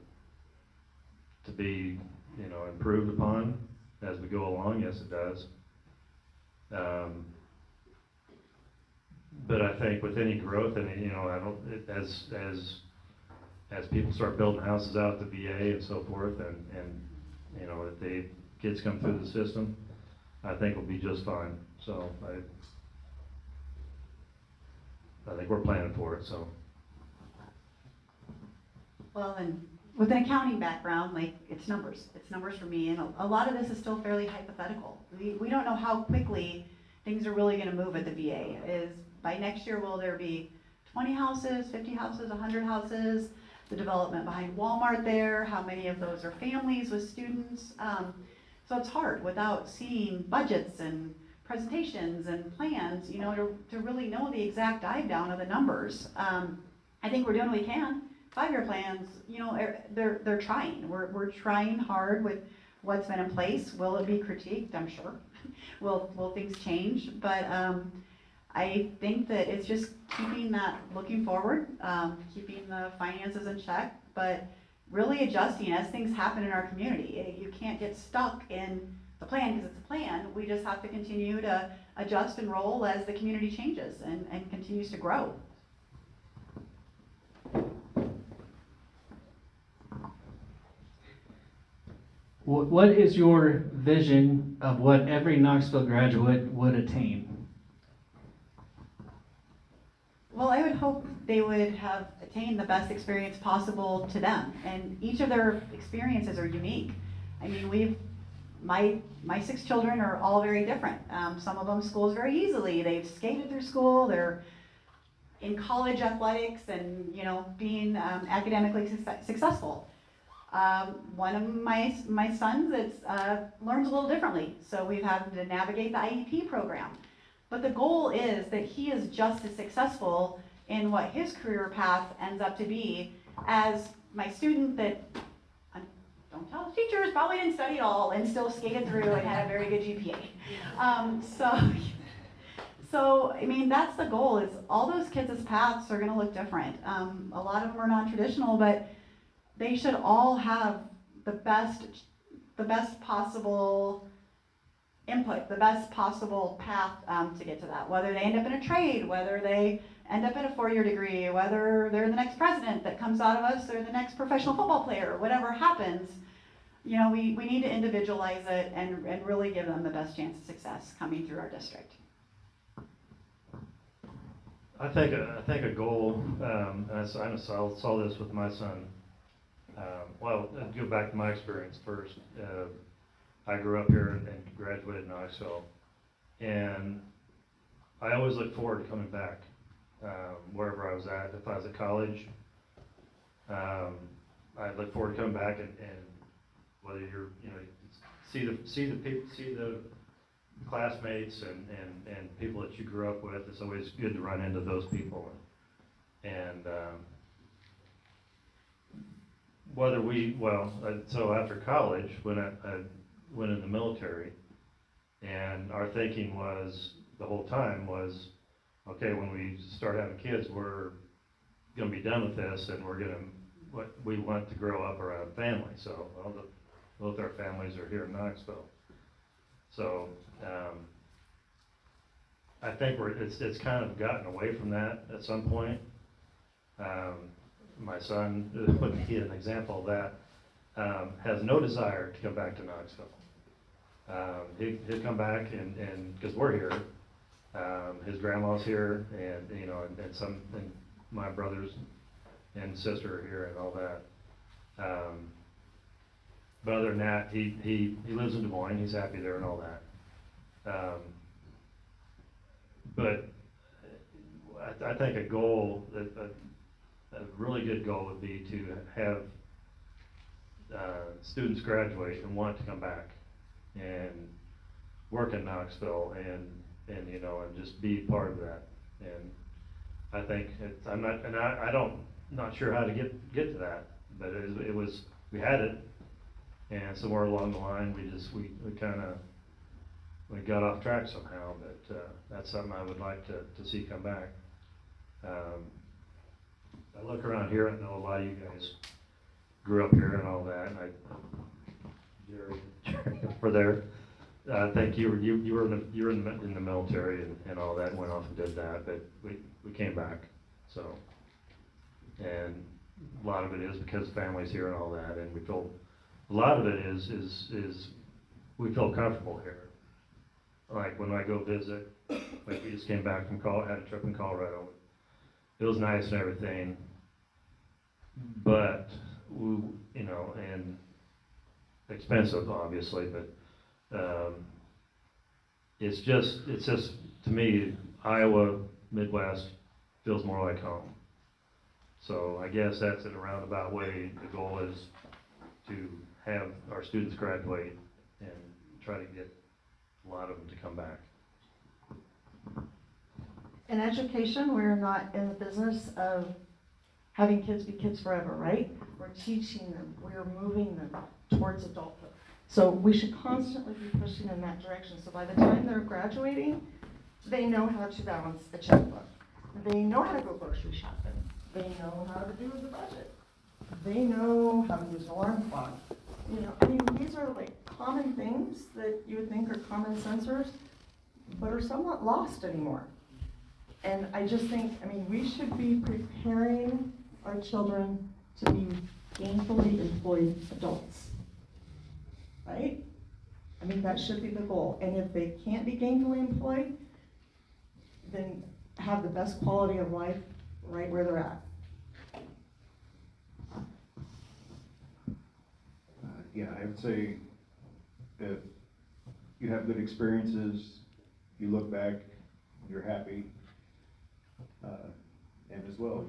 be, you know, improved upon as we go along? Yes, it does. But I think with any growth, and you know, as people start building houses out at the VA and so forth, and you know, if the kids come through the system, I think we'll be just fine. So I think we're planning for it. So. Well, and with an accounting background, like, it's numbers for me, and a lot of this is still fairly hypothetical. We don't know how quickly things are really gonna move at the VA. Is by next year, will there be 20 houses, 50 houses, 100 houses? The development behind Walmart there, how many of those are families with students? So it's hard without seeing budgets and presentations and plans, you know, to really know the exact dive down of the numbers. I think we're doing what we can. 5-year plans, you know, they're trying. We're trying hard with what's been in place. Will it be critiqued? I'm sure. Will things change? But I think that it's just keeping that, looking forward, keeping the finances in check, but really adjusting as things happen in our community. You can't get stuck in the plan because it's a plan. We just have to continue to adjust and roll as the community changes and continues to grow. What is your vision of what every Knoxville graduate would attain? Well, I would hope they would have attained the best experience possible to them, and each of their experiences are unique. I mean, my 6 children are all very different. Some of them schools very easily. They've skated through school. They're in college athletics and, you know, being academically successful. One of my sons learns a little differently, so we've had to navigate the IEP program. But the goal is that he is just as successful in what his career path ends up to be as my student that, don't tell teachers, probably didn't study at all and still skated through and had a very good GPA. So, I mean, that's the goal, is all those kids' paths are gonna look different. A lot of them are non-traditional, but they should all have the best possible input, the best possible path to get to that. Whether they end up in a trade, whether they end up in a 4-year degree, whether they're the next president that comes out of us, or the next professional football player, whatever happens, you know, we need to individualize it and really give them the best chance of success coming through our district. I think a goal, and I saw this with my son. Well, I'll go back to my experience first. I grew up here and graduated in Knoxville, and I always look forward to coming back, wherever I was at. If I was at college, I look forward to coming back and whether you're, you know, see the people, see the classmates and people that you grew up with. It's always good to run into those people, and whether so after college, when I went in the military, and our thinking was, the whole time was, okay, when we start having kids, we're gonna be done with this, and we want to grow up around family. So both our families are here in Knoxville. So I think it's kind of gotten away from that at some point. My son would be an example of that. Has no desire to come back to Knoxville. He'll come back and because we're here, his grandma's here, and you know, and my brothers and sister are here and all that. But other than that, he lives in Des Moines. He's happy there and all that. But I think a goal, a really good goal would be to have students graduate and want to come back and work in Knoxville and you know, and just be part of that. And I think not sure how to get to that, but we had it, and somewhere along the line we got off track somehow. But that's something I would like to see come back. I look around here, I know a lot of you guys grew up here and all that, and Jerry, for there. I think you were in the military and all that, and went off and did that, but we came back. So, and a lot of it is because family's here and all that, and a lot of it is we feel comfortable here. Like when I go visit, like we just came back from had a trip in Colorado. It was nice and everything, but you know, and expensive obviously, but it's just to me, Iowa, Midwest feels more like home. So I guess that's in a roundabout way. The goal is to have our students graduate and try to get a lot of them to come back. In education, we're not in the business of having kids be kids forever, right? We're teaching them, we're moving them towards adulthood. So we should constantly be pushing in that direction. So by the time they're graduating, they know how to balance a checkbook. They know how to go grocery shopping. They know how to do the budget. They know how to use an alarm clock. You know, I mean, these are like common things that you would think are common sensors, but are somewhat lost anymore. And I just think, I mean, we should be preparing our children to be gainfully employed adults, right? I mean, that should be the goal. And if they can't be gainfully employed, then have the best quality of life right where they're at. Yeah, I would say if you have good experiences, you look back, you're happy, and as well,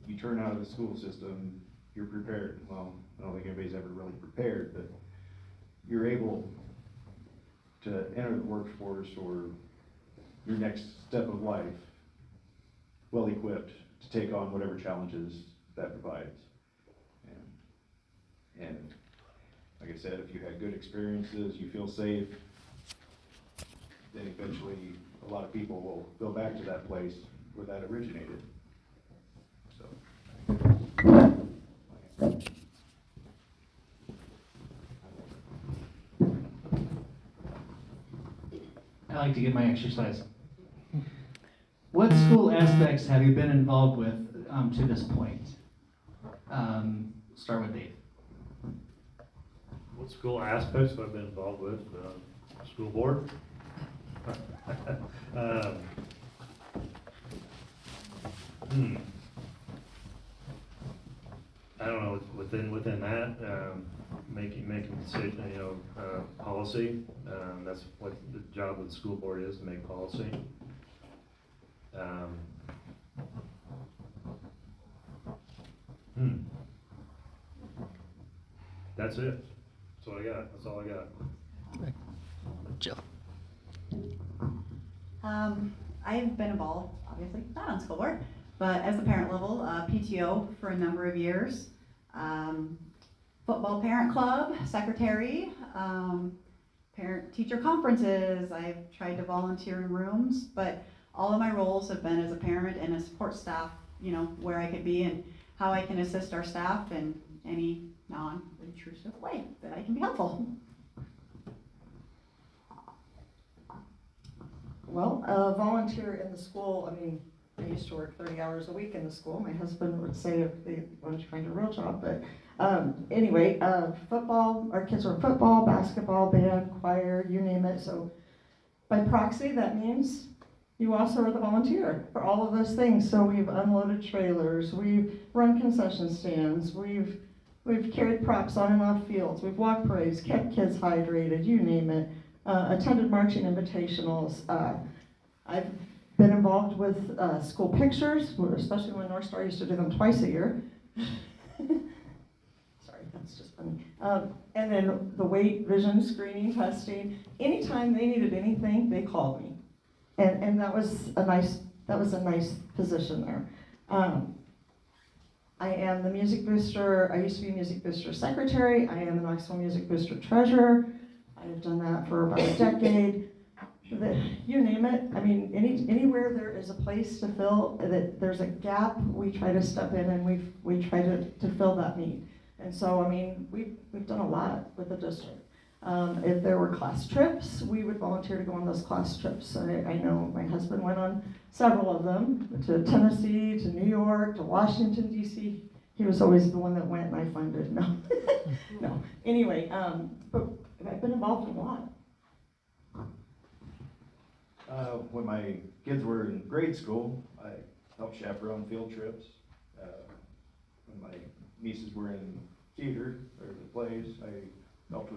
you turn out of the school system, you're prepared. Well, I don't think anybody's ever really prepared, but you're able to enter the workforce or your next step of life well equipped to take on whatever challenges that provides. And like like I said, if you had good experiences, you feel safe, then eventually a lot of people will go back to that place where that originated. So. I like to get my exercise. What school aspects have you been involved with to this point? Start with Dave. What school aspects have I been involved with? School board? I don't know, within that, making decision, policy, that's what the job of the school board is, to make policy. That's it. That's all I got. Jill. I've been involved, obviously, not on school board, but as a parent level, PTO for a number of years. Football parent club, secretary, parent-teacher conferences. I've tried to volunteer in rooms, but all of my roles have been as a parent and a support staff, where I could be and how I can assist our staff in any non-intrusive way that I can be helpful. Well, volunteer in the school, I used to work 30 hours a week in the school. My husband would say if they wanted to find a real job, but anyway, football, our kids were football, basketball, band, choir, you name it. So by proxy, that means you also are the volunteer for all of those things. So we've unloaded trailers, we've run concession stands, we've carried props on and off fields, we've walked parades, kept kids hydrated, you name it. Attended marching invitationals. I've been involved with school pictures, especially when North Star used to do them twice a year. Sorry, that's just funny. And then the weight, vision, screening, testing. Anytime they needed anything, they called me, and that was a nice position there. I am the music booster. I used to be music booster secretary. I am the Knoxville Music Booster treasurer. I've done that for about a decade. You name it. Anywhere there is a place to fill, that there's a gap, we try to step in and we try to fill that need. And so, we've done a lot with the district. If there were class trips, we would volunteer to go on those class trips. I know my husband went on several of them, to Tennessee, to New York, to Washington, D.C. He was always the one that went and I funded. No, no. Anyway, but I've been involved in a lot. When my kids were in grade school, I helped chaperone field trips. When my nieces were in theater or the plays, I helped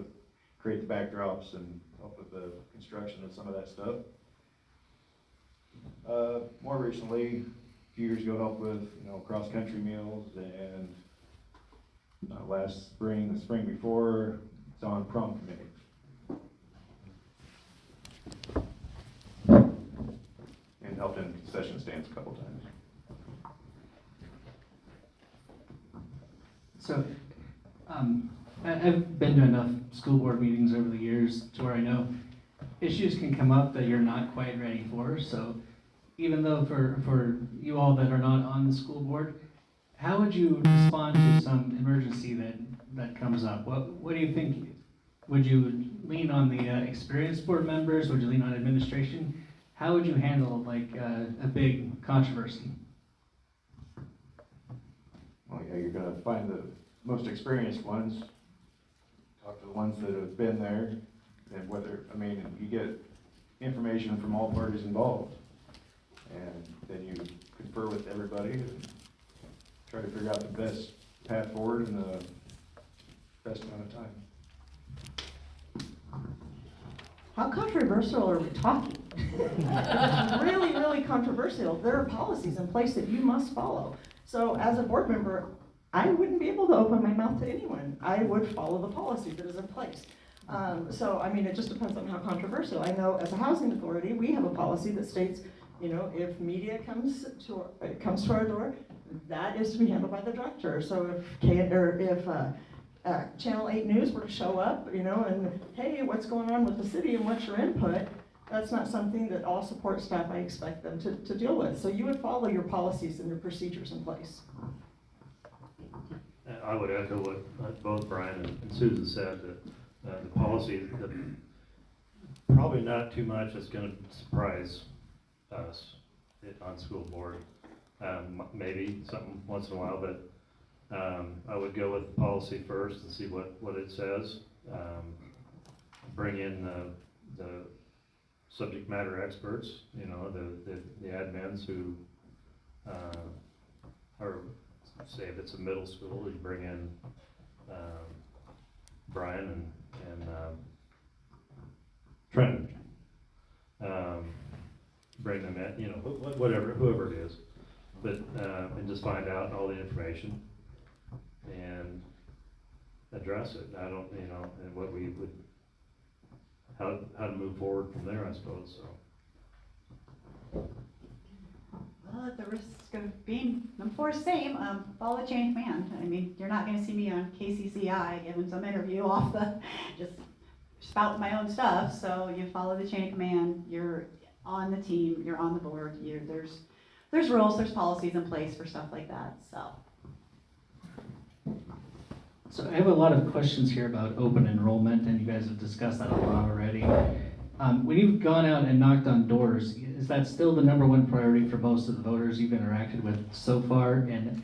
create the backdrops and help with the construction of some of that stuff. More recently, a few years ago, helped with cross-country meals, and last spring, the spring before, it's on prom committee. And helped in concession stands a couple times. So, I've been to enough school board meetings over the years to where I know issues can come up that you're not quite ready for. So, even though for you all that are not on the school board, how would you respond to some emergency that comes up? What do you think? Would you lean on the experienced board members? Would you lean on administration? How would you handle a big controversy? Well, yeah, you're gonna find the most experienced ones, talk to the ones that have been there, and you get information from all parties involved, and then you confer with everybody and try to figure out the best path forward in the best amount of time. How controversial are we talking? It's really, really controversial. There are policies in place that you must follow. So as a board member, I wouldn't be able to open my mouth to anyone. I would follow the policy that is in place. It just depends on how controversial. I know as a housing authority, we have a policy that states, if media comes to our door, that is to be handled by the director. So if Channel 8 News were to show up, you know, and hey, what's going on with the city and what's your input? That's not something that all support staff, I expect them to deal with. So you would follow your policies and your procedures in place. I would echo what both Brian and Susan said, that the policy, probably not too much that's gonna surprise us on school board. Maybe something once in a while, but I would go with the policy first and see what it says. Bring in the subject matter experts, you know, the admins who are, say if it's a middle school, you bring in Brian and Trent. Bring them in, you know, whoever it is, but and just find out all the information and address it. I don't, you know, and what we would, how to move forward from there, I suppose, so. Well, at the risk of being, I'm for same, follow the chain of command. I mean, you're not gonna see me on KCCI giving some interview off the, just spouting my own stuff. So you follow the chain of command, you're on the team, you're on the board, there's rules, there's policies in place for stuff like that, so. So I have a lot of questions here about open enrollment, and you guys have discussed that a lot already. When you've gone out and knocked on doors, is that still the #1 priority for most of the voters you've interacted with so far? And,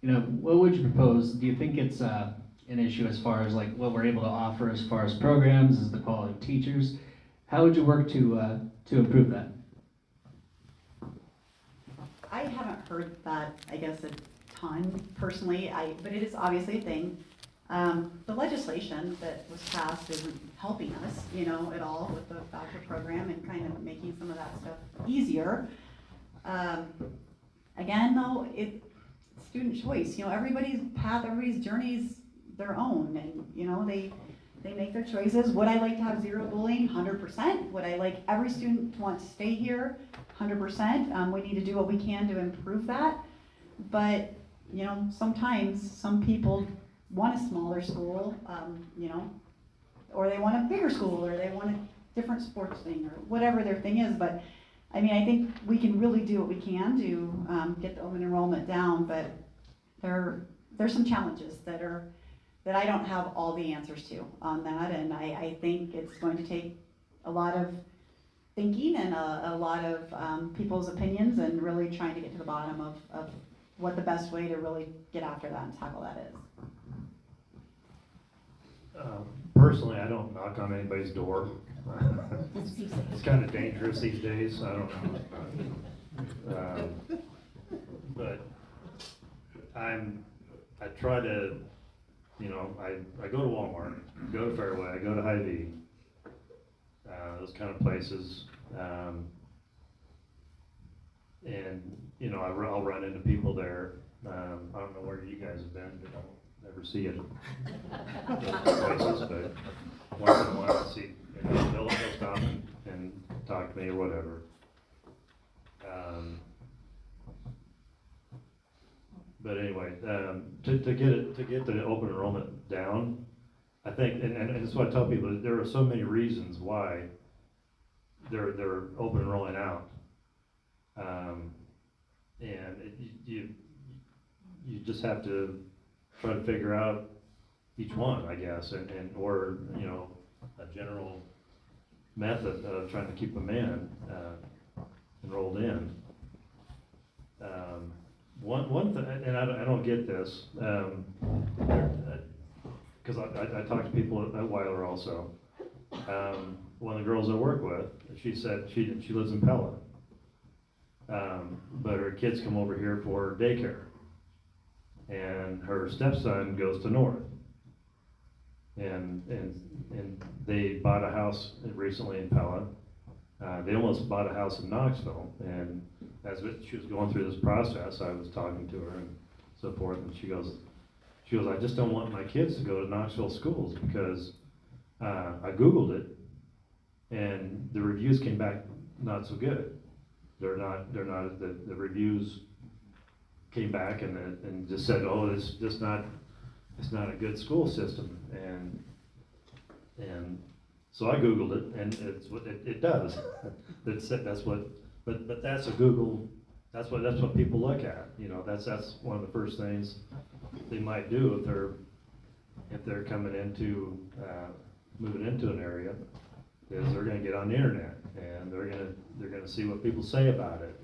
you know, what would you propose? Do you think it's an issue as far as like what we're able to offer as far as programs, as the quality of teachers? How would you work to improve that? I haven't heard that, I guess, a ton personally, but it is obviously a thing. The legislation that was passed isn't helping us, you know, at all with the voucher program and kind of making some of that stuff easier. Again, though, it's student choice, you know, everybody's path, everybody's journey's their own, and, you know, they make their choices. Would I like to have zero bullying? 100%. Would I like every student to want to stay here? 100%. We need to do what we can to improve that. But, you know, sometimes some people want a smaller school, you know, or they want a bigger school, or they want a different sports thing, or whatever their thing is. But, I mean, I think we can really do what we can to get the open enrollment down, but there's some challenges that I don't have all the answers to on that, and I think it's going to take a lot of thinking and a lot of people's opinions, and really trying to get to the bottom of what the best way to really get after that and tackle that is. Personally, I don't knock on anybody's door. It's kind of dangerous these days, I don't know. But I try to, you know, I go to Walmart, go to Fairway, I go to Hy-Vee, those kind of places. And, you know, I'll run into people there. I don't know where you guys have been, but I don't ever see it those places, but once in a while I see, you know, they'll stop and talk to me or whatever. But anyway, to get the open enrollment down, I think, and it's what I tell people, there are so many reasons why they're open enrolling out, and you just have to try to figure out each one, I guess, or, you know, a general method of trying to keep them enrolled in. One thing, and I don't get this, because I talk to people at Weiler also. One of the girls I work with, she said she lives in Pella, but her kids come over here for daycare, and her stepson goes to North, and they bought a house recently in Pella. They almost bought a house in Knoxville, and as she was going through this process, I was talking to her and so forth, and she goes, I just don't want my kids to go to Knoxville schools because I Googled it, and the reviews came back not so good. They're not, the reviews came back and just said, oh, it's just not it's not a good school system, and so I Googled it, and it's what it does. That's what, but that's a Google, that's what people look at, you know, that's one of the first things they might do if they're coming into, moving into an area, is they're gonna get on the internet, and they're gonna see what people say about it,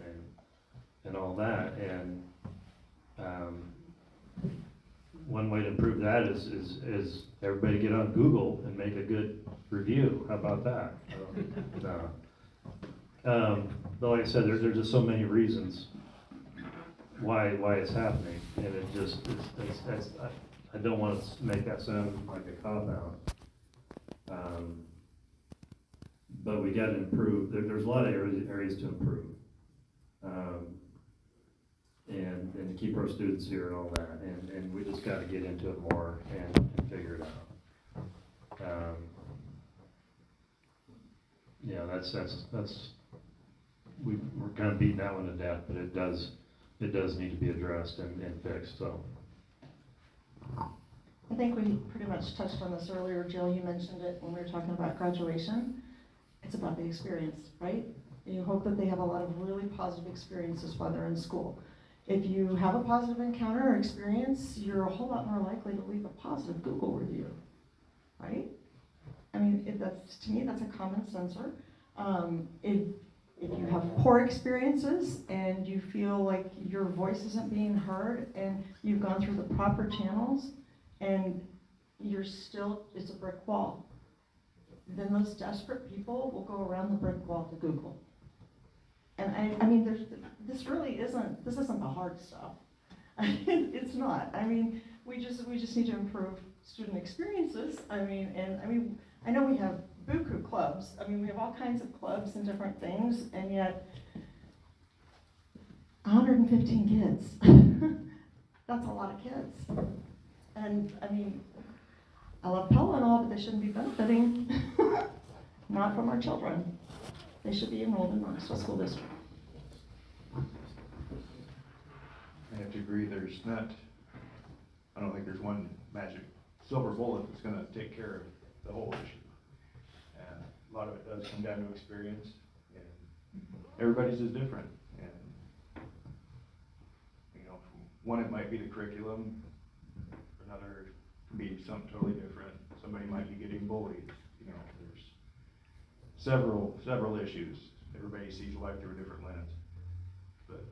and all that, and, one way to improve that is everybody get on Google and make a good review. How about that? But like I said, there's just so many reasons why it's happening, and it just, I don't want to make that sound like a cop-out. But we gotta improve, there's a lot of areas to improve. And to keep our students here and all that, and we just gotta get into it more and figure it out. Yeah, that's, we're kind of beating that one to death, but it does need to be addressed and fixed, so. I think we pretty much touched on this earlier. Jill, you mentioned it when we were talking about graduation. It's about the experience, right? You hope that they have a lot of really positive experiences while they're in school. If you have a positive encounter or experience, you're a whole lot more likely to leave a positive Google review, right? I mean, to me, that's a common sensor. If you have poor experiences and you feel like your voice isn't being heard and you've gone through the proper channels and it's a brick wall, then those desperate people will go around the brick wall to Google. And I mean, this isn't the hard stuff. It's not. I mean, we just need to improve student experiences. I know we have buku clubs. I mean, we have all kinds of clubs and different things, and yet 115 kids. That's a lot of kids. And I mean, I love Pella and all, but they shouldn't be benefiting. Not from our children. They should be enrolled in Knoxville School District. I have to agree, I don't think there's one magic silver bullet that's gonna take care of the whole issue. And a lot of it does come down to experience, and everybody's is different. And, you know, one, it might be the curriculum, for another, it can be something totally different. Somebody might be getting bullied, you know, there's several issues. Everybody sees life through a different lens, but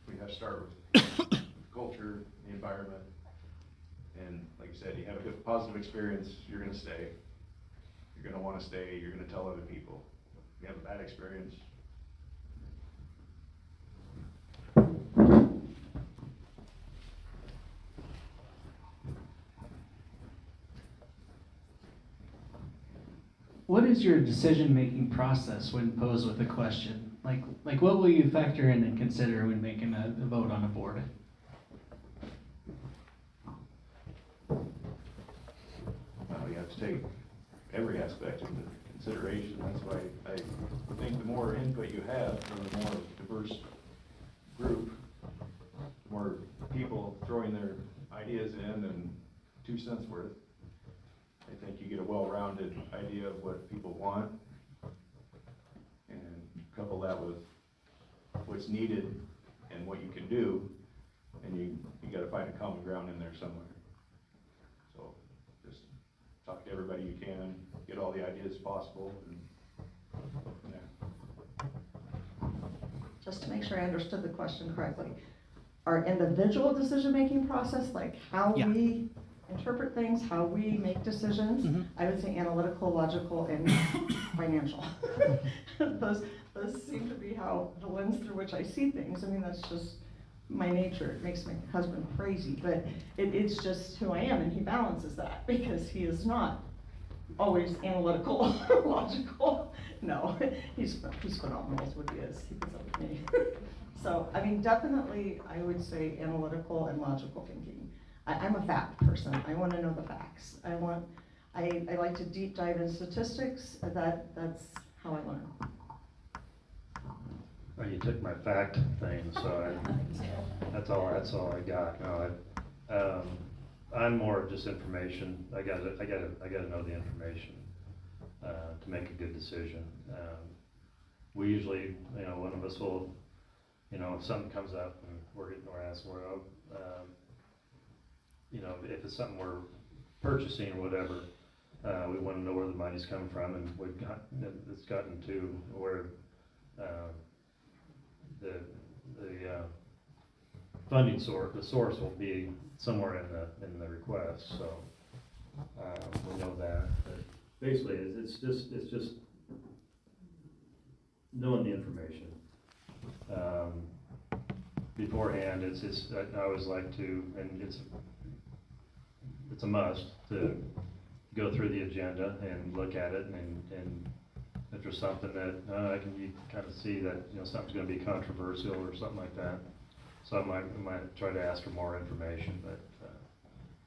we have to start with culture, the environment, and like I said, you have a good positive experience, you're gonna stay. You're gonna wanna stay, you're gonna tell other people. If you have a bad experience, What is your decision-making process when posed with a question? Like what will you factor in and consider when making a vote on a board? well, you have to take every aspect into consideration. That's why I think the more input you have from a more diverse group, the more people throwing their ideas in and 2 cents worth, I think you get a well-rounded idea of what people want, and couple that with what's needed and what you can do, and you gotta find a common ground in there somewhere. So just talk to everybody you can, get all the ideas possible, and go from there. Just to make sure I understood the question correctly, our individual decision-making process, like how Yeah. we interpret things, how we make decisions, Mhm. I would say analytical, logical, and financial. Those seem to be how the lens through which I see things. I mean, that's just my nature. It makes my husband crazy, but it's just who I am, and he balances that because he is not always analytical, logical. No, he's phenomenal is what he is. He puts up with me. So, I mean, definitely, I would say analytical and logical thinking. I'm a fact person. I want to know the facts. I like to deep dive in statistics. That's how I learn. Well, you took my fact thing, so that's all I got. No, I'm more of just information. I gotta know the information, to make a good decision. We usually, one of us will, if something comes up and we're asked, if it's something we're purchasing or whatever, we wanna know where the money's coming from, and it's gotten to where, the funding source, the source will be somewhere in the request, so, we know that, but basically, it's just knowing the information. Beforehand, I always like to, and it's a must to go through the agenda and look at it, and if there's something that, you kind of see that, something's gonna be controversial or something like that. So I might try to ask for more information, but,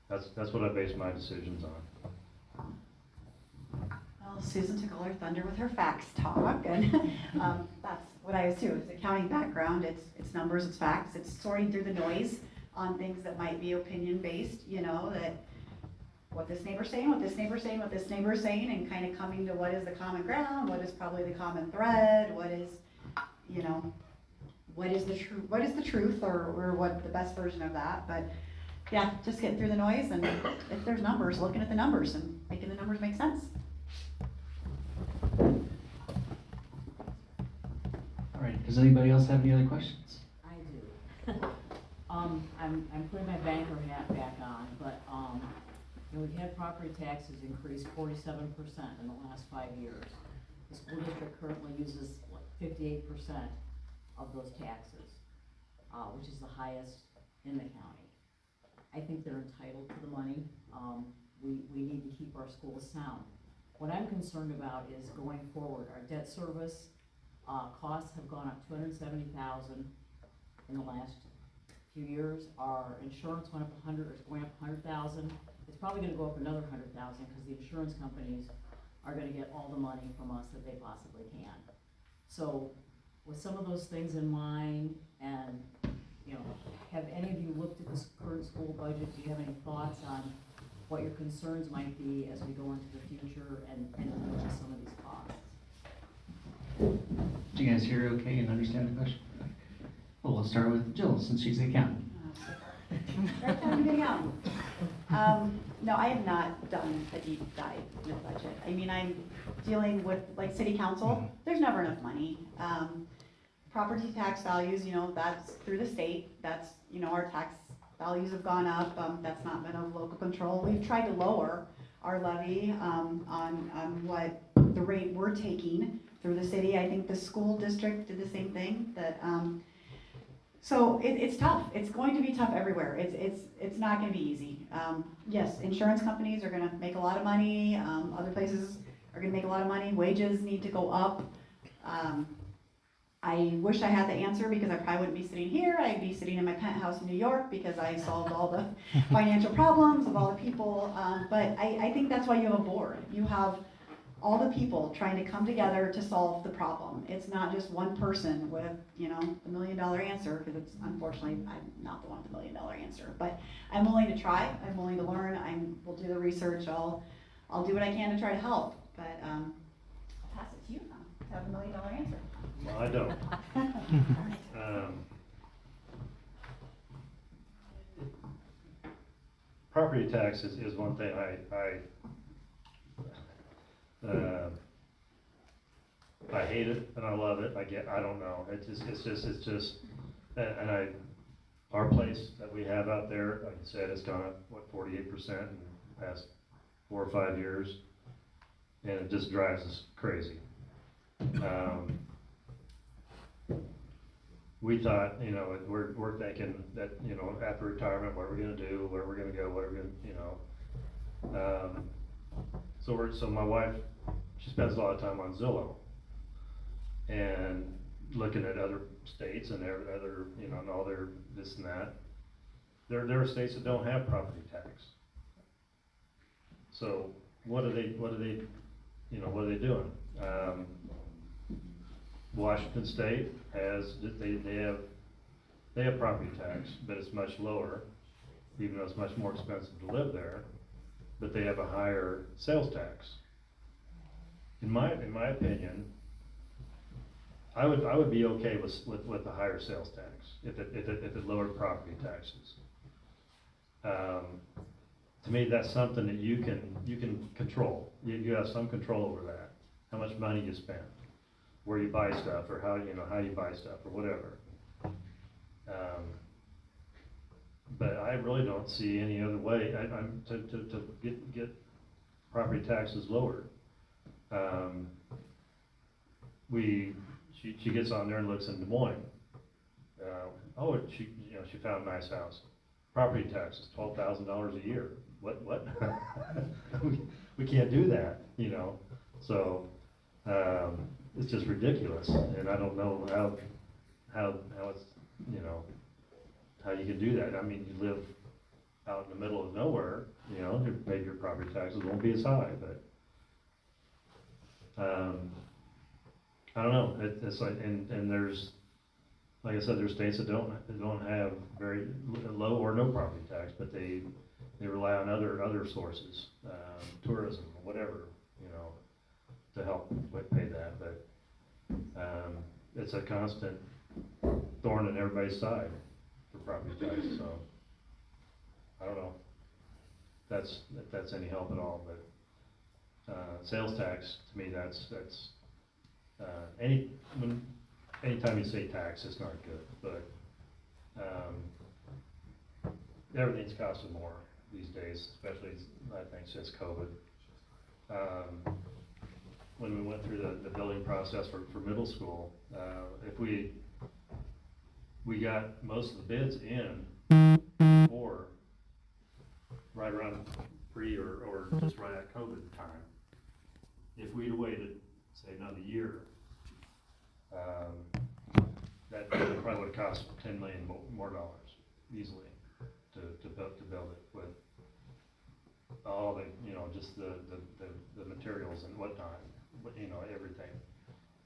that's what I base my decisions on. Well, Susan took all her thunder with her facts talk, and that's what I was too. It's accounting background, it's numbers, it's facts, it's sorting through the noise on things that might be opinion based, that what this neighbor's saying, what this neighbor's saying, what this neighbor's saying, and kind of coming to what is the common ground, what is probably the common thread, what is the truth, or what the best version of that. But yeah, just getting through the noise, and if there's numbers, looking at the numbers and making the numbers make sense. All right, does anybody else have any other questions? I do. I'm putting my banker hat back on, but, we've had property taxes increase 47% in the last 5 years. The school district currently uses like 58% of those taxes, which is the highest in the county. I think they're entitled to the money. We need to keep our schools sound. What I'm concerned about is going forward, our debt service costs have gone up $270,000 in the last few years. Our insurance went up is going up $100,000. It's probably going to go up another $100,000 because the insurance companies are going to get all the money from us that they possibly can. So, with some of those things in mind, and have any of you looked at this current school budget? Do you have any thoughts on what your concerns might be as we go into the future and deal with some of these costs? Did you guys hear okay and understand the question? Well, we'll start with Jill, since she's the accountant. Right time to get out. No, I have not done a deep dive in the budget. I mean, I'm dealing with, like, city council, there's never enough money. Property tax values, that's through the state, that's, our tax values have gone up, that's not been of local control. We've tried to lower our levy, on what the rate we're taking through the city. I think the school district did the same thing, that, so it's tough. It's going to be tough everywhere. It's not going to be easy. Yes, insurance companies are going to make a lot of money. Other places are going to make a lot of money. Wages need to go up. I wish I had the answer, because I probably wouldn't be sitting here. I'd be sitting in my penthouse in New York, because I solved all the financial problems of all the people. But I think that's why you have a board. You have all the people trying to come together to solve the problem. It's not just one person with, the $1 million answer, because it's, unfortunately, I'm not the one with the $1 million answer. But I'm willing to try, I'm willing to learn, we'll do the research, I'll do what I can to try to help. But I'll pass it to you now, to have $1 million answer. Well, I don't. Property tax is one thing I hate it and I love it. I don't know. It's just, our place that we have out there, like you said, it's gone up, 48% in the past 4 or 5 years, and it just drives us crazy. We thought, we're thinking that, after retirement, what we're gonna do, where we're gonna go, what we're gonna, so my wife, she spends a lot of time on Zillow and looking at other states and their other, and all their this and that. There are states that don't have property tax. So what are they doing? Washington State has, they have property tax, but it's much lower, even though it's much more expensive to live there, but they have a higher sales tax. In my opinion, I would be okay with the higher sales tax, if it lowered property taxes. To me, that's something that you can control. You have some control over that, how much money you spend, where you buy stuff, or how you buy stuff, or whatever. But I really don't see any other way, to get property taxes lowered. She gets on there and looks in Des Moines. She found a nice house. Property taxes, $12,000 a year. What? we can't do that, So, it's just ridiculous, and I don't know how it's, how you can do that. I mean, you live out in the middle of nowhere, maybe your property taxes won't be as high, but, I don't know, it's like, and there's, like I said, there's states that don't have very low or no property tax, but they rely on other sources, tourism, or whatever, to help pay that, but, it's a constant thorn in everybody's side for property tax, so, I don't know if that's any help at all, but, sales tax, to me, that's, anytime you say tax, it's not good, but, everything's costing more these days, especially, I think, since COVID. When we went through the building process for middle school, if we got most of the bids in before, right around pre or just right at COVID time. If we'd waited, say, another year, that probably would have cost $10 million more dollars easily to build it with all the, just the materials and whatnot, everything.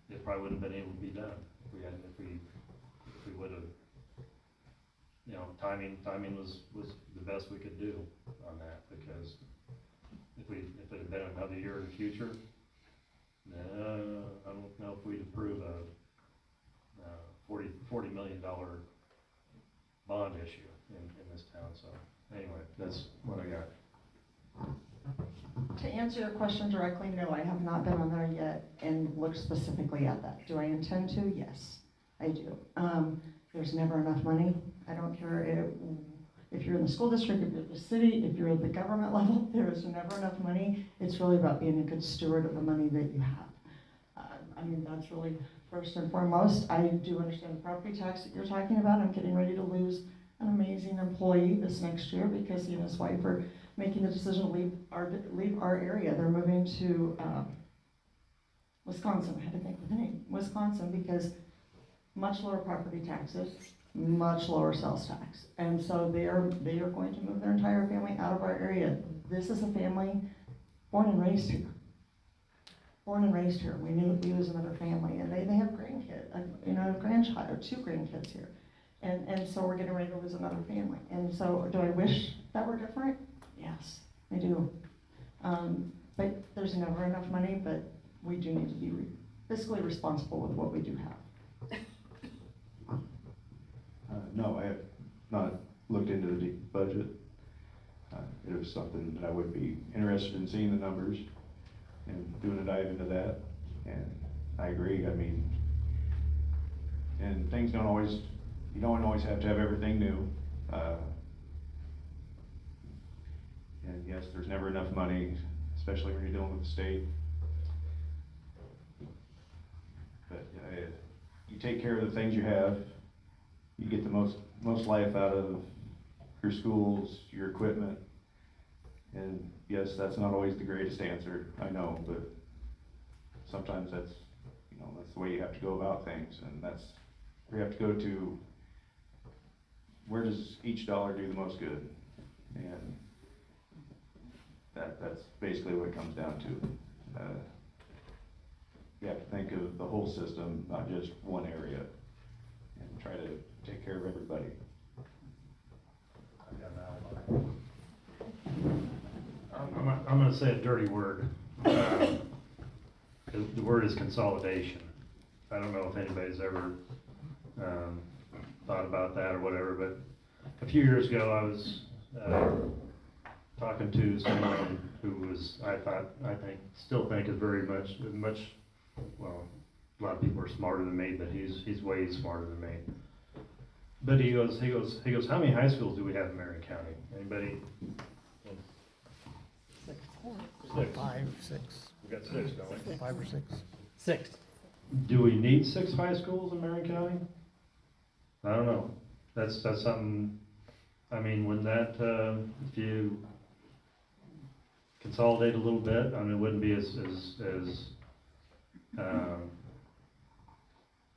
It probably wouldn't have been able to be done if we would have, timing was the best we could do on that, because if it had been another year in the future, I don't know if we'd approve a $40 million bond issue in this town. So anyway, that's what I got. To answer your question directly, no, I have not been on there yet and looked specifically at that. Do I intend to? Yes, I do. There's never enough money. I don't care if you're in the school district, if you're in the city, if you're at the government level, there is never enough money. It's really about being a good steward of the money that you have. I mean, that's really first and foremost. I do understand the property tax that you're talking about. I'm getting ready to lose an amazing employee this next year because he and his wife are making the decision to leave our area. They're moving to Wisconsin. I had to think of the name. Wisconsin, because much lower property taxes, much lower sales tax. And so they are going to move their entire family out of our area. This is a family born and raised here. Born and raised here. We knew we was another family, and they have grandkids, a grandchild or 2 grandkids here. And so we're getting ready to lose another family. And so do I wish that were different? Yes, I do. But there's never enough money, but we do need to be fiscally responsible with what we do have. No, I have not looked into the budget. It was something that I would be interested in seeing the numbers and doing a dive into that. And I agree, I mean, and things don't always, you don't always have to have everything new. And yes, there's never enough money, especially when you're dealing with the state. But you take care of the things you have, you get the most life out of your schools, your equipment. And yes, that's not always the greatest answer, I know, but sometimes that's the way you have to go about things, and that's where you have to go to, where does each dollar do the most good? And that's basically what it comes down to. you have to think of the whole system, not just one area, and try to take care of everybody. I'm gonna say a dirty word. The word is consolidation. I don't know if anybody's ever thought about that or whatever, but a few years ago, I was talking to someone who was, I still think is very much, well, a lot of people are smarter than me, but he's way smarter than me. But he goes, how many high schools do we have in Marion County? Anybody? Six. 5, 6, We got 6, don't we? 5 or 6. 6. Do we need 6 high schools in Marion County? I don't know. That's something, I mean, when that, if you consolidate a little bit, I mean, it wouldn't be as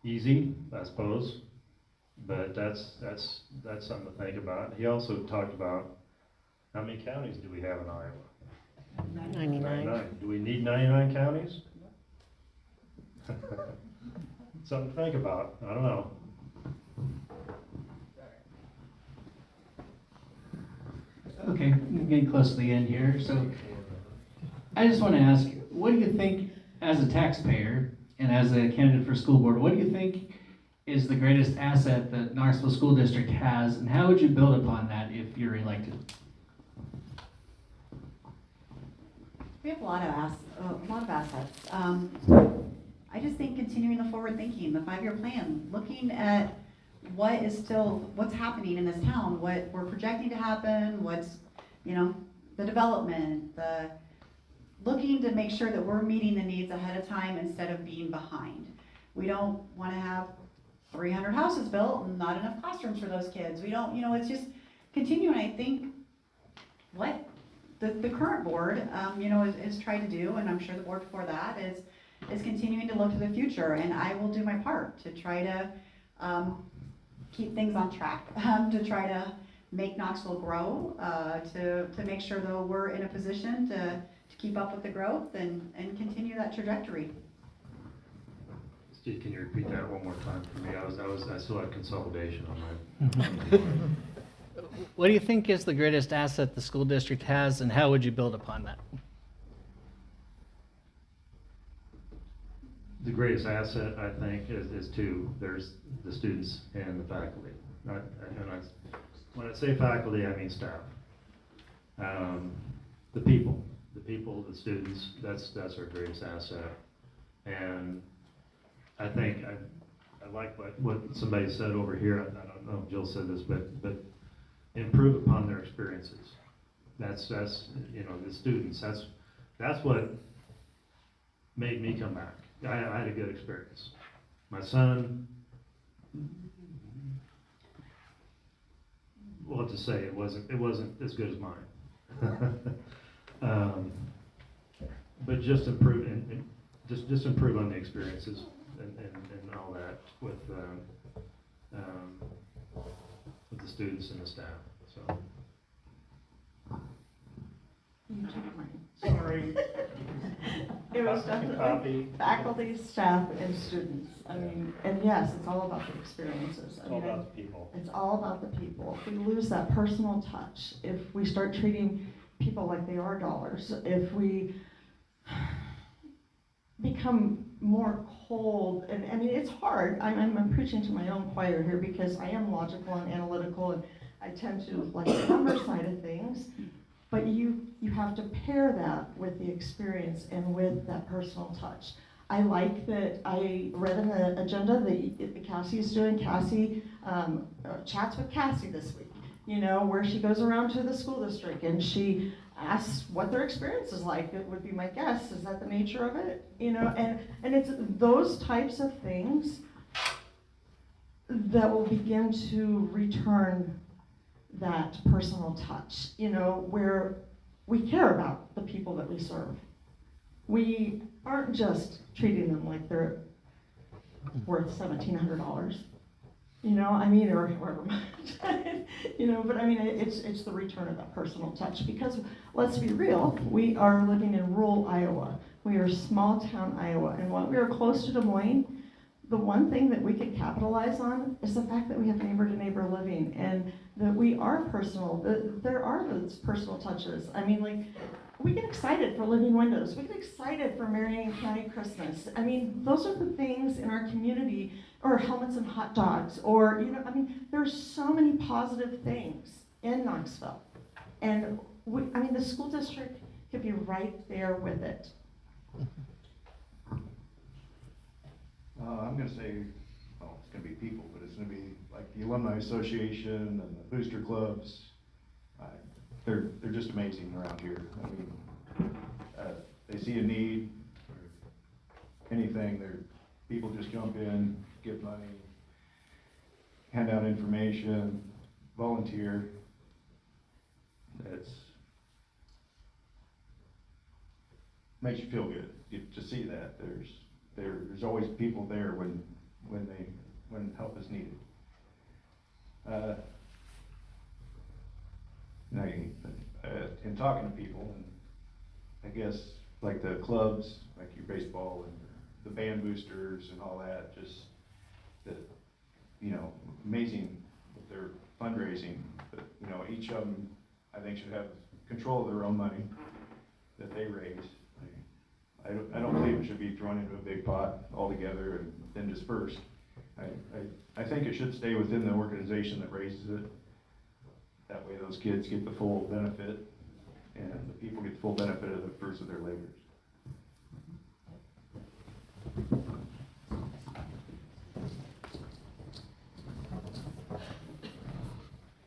easy, I suppose, but that's something to think about. He also talked about how many counties do we have in Iowa? 99. Do we need 99 counties? Something to think about. I don't know. Okay, getting close to the end here, so I just want to ask, what do you think, as a taxpayer and as a candidate for school board, what do you think is the greatest asset that Knoxville School District has, and how would you build upon that if you're elected? We have a lot of assets. I just think continuing the forward thinking, the 5-year plan, looking at what's happening in this town, what we're projecting to happen, what's, the development, looking to make sure that we're meeting the needs ahead of time instead of being behind. We don't want to have 300 houses built and not enough classrooms for those kids. We don't, it's just continuing. I think what the current board, is trying to do, and I'm sure the board before that is continuing to look to the future, and I will do my part to try to keep things on track, to try to make Knoxville grow, to make sure though we're in a position to keep up with the growth and continue that trajectory. Steve, can you repeat that one more time for me? I still had consolidation on my. What do you think is the greatest asset the school district has, and how would you build upon that? The greatest asset, I think, is two. There's the students and the faculty. When I say faculty, I mean staff. The people, the students, that's our greatest asset. And I think, I like what somebody said over here, I don't know if Jill said this, but improve upon their experiences. That's the students, that's what made me come back. I had a good experience. My son, well, to say it wasn't as good as mine. But just improve and just improve on the experiences and all that with the students and the staff. So. Sorry. It was definitely faculty, staff, and students. I mean, and yes, it's all about the experiences. It's all about the people. It's all about the people. If we lose that personal touch, if we start treating people like they are dollars, if we become more cold, and I mean, it's hard. I'm preaching to my own choir here because I am logical and analytical, and I tend to like the number side of things. But you have to pair that with the experience and with that personal touch. I like that I read in the agenda that Cassie's doing. Cassie chats with Cassie this week, where she goes around to the school district and she asks what their experience is like. It would be my guess. Is that the nature of it? And it's those types of things that will begin to return that personal touch, where we care about the people that we serve. We aren't just treating them like they're worth $1,700, or however much, but I mean, it's the return of that personal touch, because let's be real, we are living in rural Iowa. We are small town Iowa, and while we are close to Des Moines, the one thing that we could capitalize on is the fact that we have neighbor to neighbor living, and that we are personal, that there are those personal touches. I mean, like, we get excited for living windows, we get excited for Marion County Christmas. I mean, those are the things in our community, or helmets and hot dogs, or, you know, I mean, there's so many positive things in Knoxville. And the school district could be right there with it. I'm gonna say, well, it's gonna be people, but it's gonna be like the Alumni Association and the booster clubs. They're just amazing around here. I mean, they see a need, or anything, people just jump in, give money, hand out information, volunteer. Makes you feel good to see that. There's always people there when help is needed. In talking to people, and I guess like the clubs, like your baseball and the band boosters and all that, just that, you know, amazing with their fundraising. But, you know, each of them, I think, should have control of their own money that they raise. I don't believe it should be thrown into a big pot altogether and then dispersed. I think it should stay within the organization that raises it. That way those kids get the full benefit, and the people get the full benefit of the fruits of their labors.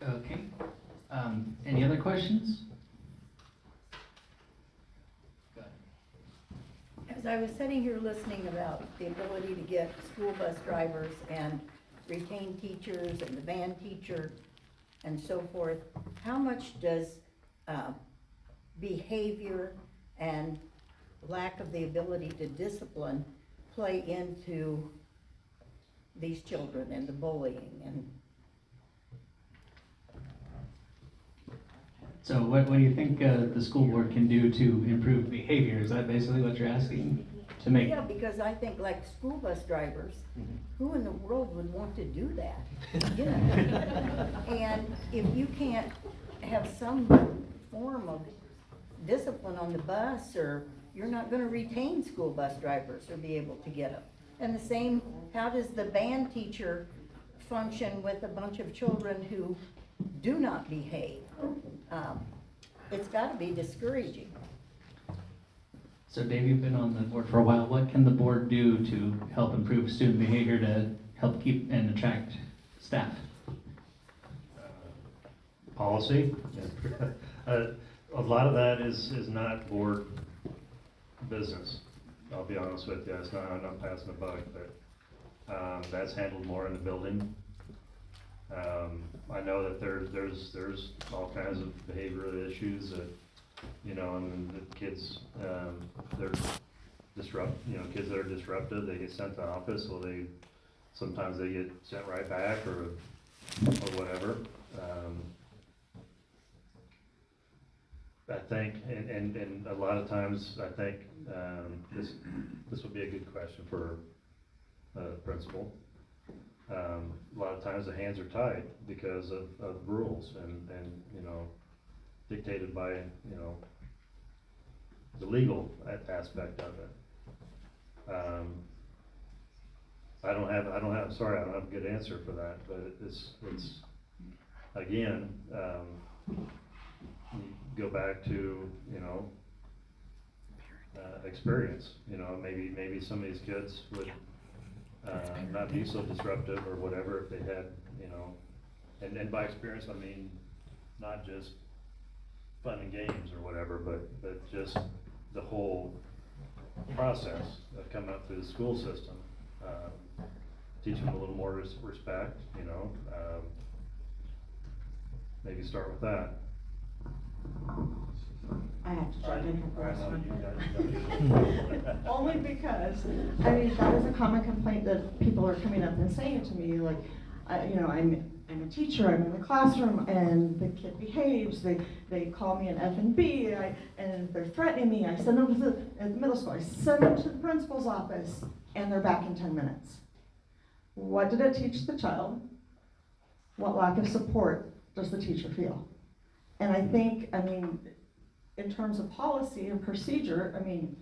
Okay. Any other questions? As I was sitting here listening about the ability to get school bus drivers and retain teachers and the band teacher and so forth, how much does behavior and lack of the ability to discipline play into these children and the bullying? And So what do you think the school board can do to improve behavior? Is that basically what you're asking? To make? yeah, because I think like school bus drivers, who in the world would want to do that? You know? And if you can't have some form of discipline on the bus, or you're not gonna retain school bus drivers or be able to get them. And the same, how does the band teacher function with a bunch of children who do not behave? It's gotta be discouraging. So Dave, you've been on the board for a while. What can the board do to help improve student behavior to help keep and attract staff? Policy. A lot of that is not board business. I'll be honest with you. It's not, I'm not passing the buck, but that's handled more in the building. I know that there's all kinds of behavioral issues that, you know, and the kids, they're kids that are disruptive, they get sent to office, or sometimes they get sent right back, or whatever. I think, and a lot of times, I think, this would be a good question for principal. A lot of times the hands are tied because of rules and you know, dictated by, you know, the legal aspect of it. I don't have a good answer for that, but it's again, you go back to, you know, experience. You know, maybe some of these kids would not be so disruptive or whatever if they had, you know, and by experience I mean not just fun and games or whatever, but just the whole process of coming up through the school system. Teach them a little more respect, you know, maybe start with that. I have to jump in for I this know one. Only because, I mean, that is a common complaint that people are coming up and saying to me, like, you know, I'm I'm a teacher, I'm in the classroom, and the kid behaves, they call me an F and B, and they're threatening me, I send them to the middle school, I send them to the principal's office, and they're back in 10 minutes. What did it teach the child? What lack of support does the teacher feel? And I think, I mean, in terms of policy and procedure, I mean,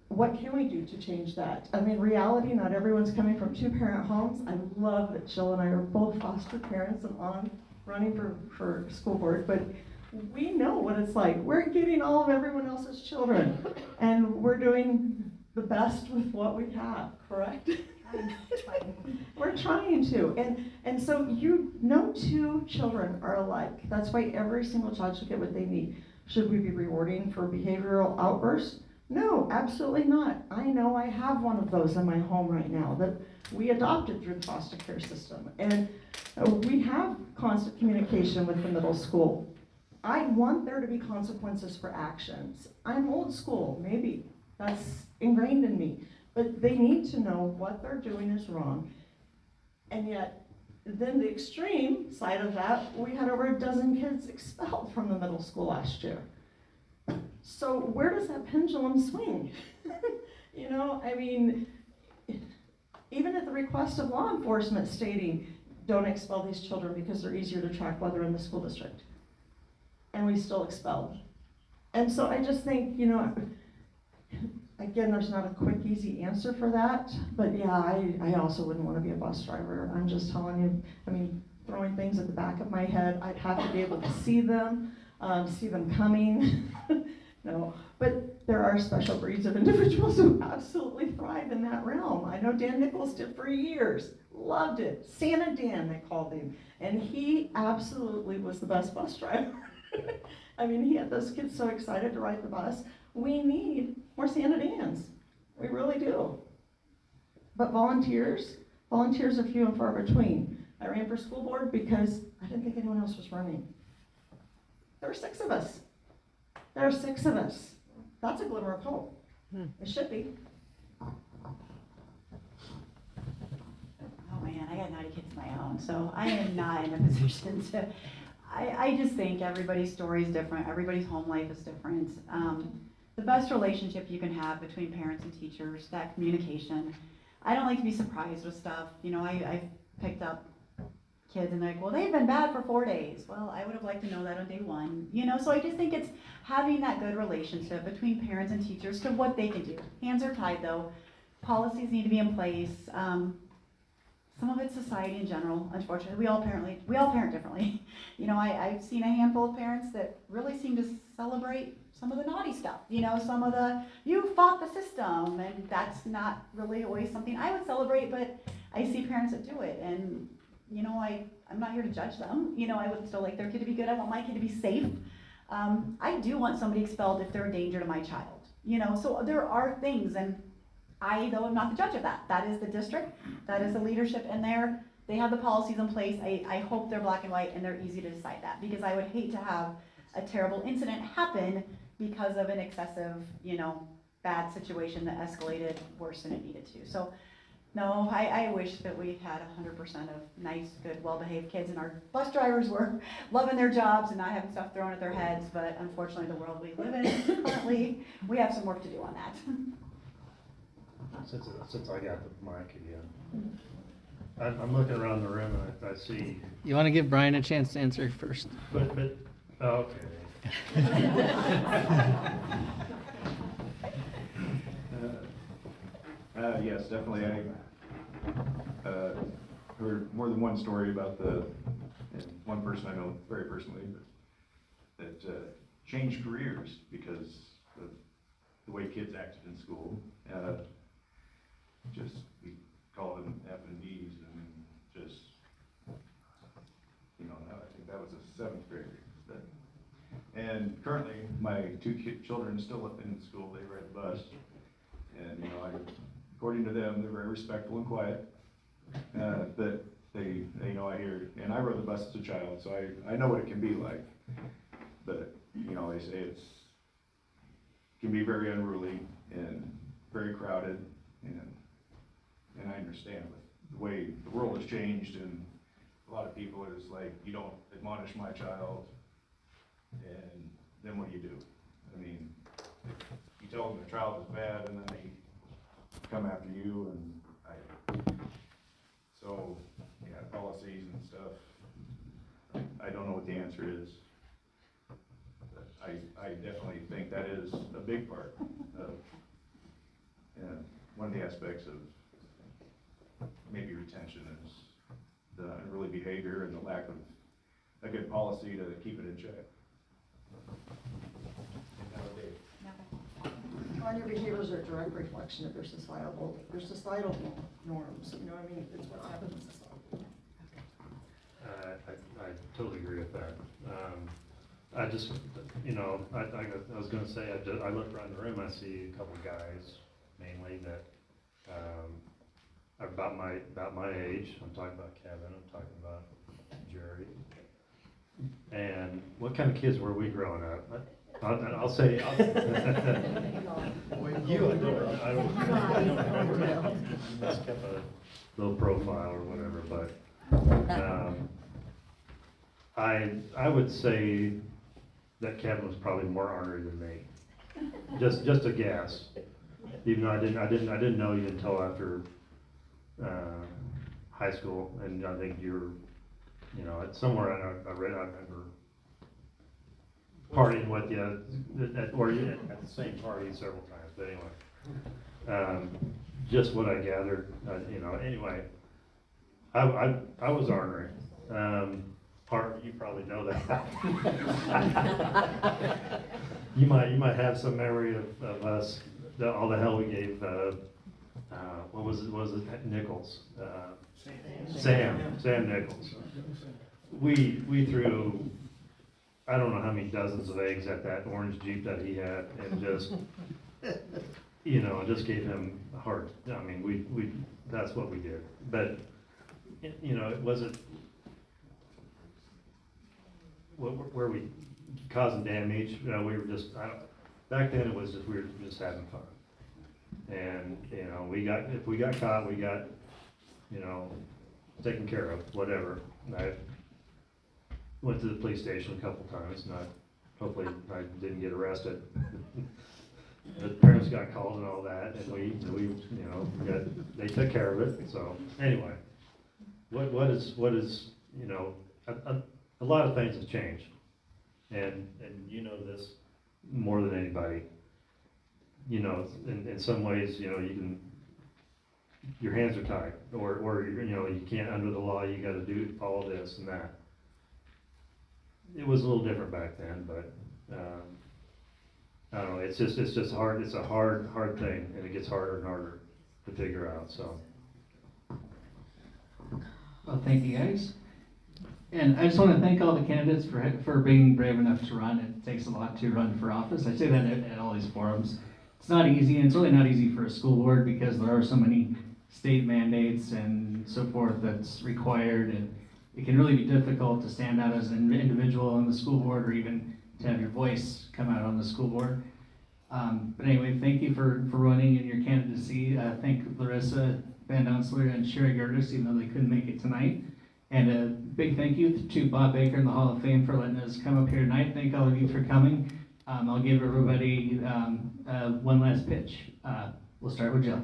what can we do to change that? I mean, reality, not everyone's coming from two-parent homes. I love that Jill and I are both foster parents and on running for school board, but we know what it's like. We're getting all of everyone else's children, and we're doing the best with what we have, correct? We're trying to, and so no two children are alike. That's why every single child should get what they need. Should we be rewarding for behavioral outbursts? No, absolutely not. I know I have one of those in my home right now that we adopted through the foster care system. And we have constant communication with the middle school. I want there to be consequences for actions. I'm old school, maybe. That's ingrained in me. But they need to know what they're doing is wrong. And yet, then the extreme side of that, we had over a dozen kids expelled from the middle school last year. So where does that pendulum swing? You know, I mean, even at the request of law enforcement stating, don't expel these children because they're easier to track while they're in the school district. And we still expelled. And so I just think, you know, again, there's not a quick, easy answer for that. But yeah, I also wouldn't want to be a bus driver. I'm just telling you, I mean, throwing things at the back of my head, I'd have to be able to see them coming. No, but there are special breeds of individuals who absolutely thrive in that realm. I know Dan Nichols did for years, loved it. Santa Dan, they called him. And he absolutely was the best bus driver. I mean, he had those kids so excited to ride the bus. We need more Santa Dans. We really do. But volunteers are few and far between. I ran for school board because I didn't think anyone else was running. There were 6 of us. There are 6 of us. That's a glimmer of hope. It should be. Oh man, I got naughty kids of my own, so I am not in a position to, I just think everybody's story is different, everybody's home life is different. The best relationship you can have between parents and teachers, that communication. I don't like to be surprised with stuff. You know, I've picked up kids and they're like, well, they've been bad for 4 days. Well, I would have liked to know that on day 1. You know, so I just think it's having that good relationship between parents and teachers to what they can do. Hands are tied though. Policies need to be in place. Some of it's society in general, unfortunately. We all parent differently. You know, I've seen a handful of parents that really seem to celebrate some of the naughty stuff. You know, some of the, you fought the system, and that's not really always something I would celebrate, but I see parents that do it, and you know, I'm not here to judge them. You know, I would still like their kid to be good. I want my kid to be safe. I do want somebody expelled if they're a danger to my child. You know, so there are things, and I, though, am not the judge of that. That is the district. That is the leadership in there. They have the policies in place. I hope they're black and white and they're easy to decide that, because I would hate to have a terrible incident happen because of an excessive, you know, bad situation that escalated worse than it needed to. So. No, I wish that we had 100% of nice, good, well-behaved kids, and our bus drivers were loving their jobs and not having stuff thrown at their heads, but unfortunately the world we live in currently, we have some work to do on that. Since I got the mic again, I'm looking around the room and I see. You want to give Brian a chance to answer first? But okay. Yes, definitely. I heard more than one story about and one person I know very personally that changed careers because of the way kids acted in school. Just, we call them F&Ds, and just, you know, I think that was a 7th grader. And currently, my 2 children still in school. They ride the bus, and you know, according to them, they're very respectful and quiet. But they, you know, I hear, and I rode the bus as a child, so I know what it can be like. But you know, they say it can be very unruly and very crowded, and I understand with the way the world has changed, and a lot of people is like, you don't admonish my child, and then what do you do? I mean, you tell them their child is bad, and then they come after you, and so, yeah, policies and stuff, I don't know what the answer is. But I definitely think that is a big part of, one of the aspects of maybe retention is the unruly behavior and the lack of a good policy to keep it in check. Well, your behaviors are a direct reflection of your societal norms, you know what I mean? It's what happens in society. I totally agree with that. I just, you know, I was gonna say, I look around the room, I see a couple guys mainly that, are about my age. I'm talking about Kevin, I'm talking about Jerry. And what kind of kids were we growing up? I'll say, you, I don't, just kept a low profile or whatever, but, I would say that Kevin was probably more ornery than me. Just a guess. Even though I didn't know you until after, high school, and I think you're, you know, somewhere I remember partying with you, or at the same party several times, but anyway. Just what I gathered, you know, anyway, I was ornery. You probably know that. You might have some memory of us, all the hell we gave, what was it, Nichols? Sam Nichols. We threw, I don't know how many dozens of eggs at that orange Jeep that he had, and just, you know, just gave him a hard, I mean, we that's what we did. But, you know, it wasn't, were we causing damage? You know, we were just, back then it was just, we were just having fun. And, you know, if we got caught, we got, you know, taken care of, whatever. I went to the police station a couple times, hopefully I didn't get arrested. The parents got called and all that, and we, you know, they took care of it, so, anyway. What is, you know, a lot of things have changed, and you know this more than anybody. You know, in some ways, you know, your hands are tied, or you know, you can't, under the law, you gotta follow this and that. It was a little different back then, but, I don't know, it's just hard, it's a hard thing, and it gets harder and harder to figure out, so. Well, thank you guys. And I just want to thank all the candidates for being brave enough to run. It takes a lot to run for office. I say that at all these forums. It's not easy, and it's really not easy for a school board because there are so many state mandates and so forth that's required, and it can really be difficult to stand out as an individual on the school board, or even to have your voice come out on the school board. But anyway, thank you for running in your candidacy. Thank Larissa Van Dunsler and Sherry Gertis, even though they couldn't make it tonight. And a big thank you to Bob Baker in the Hall of Fame for letting us come up here tonight. Thank all of you for coming. I'll give everybody one last pitch. We'll start with Jill.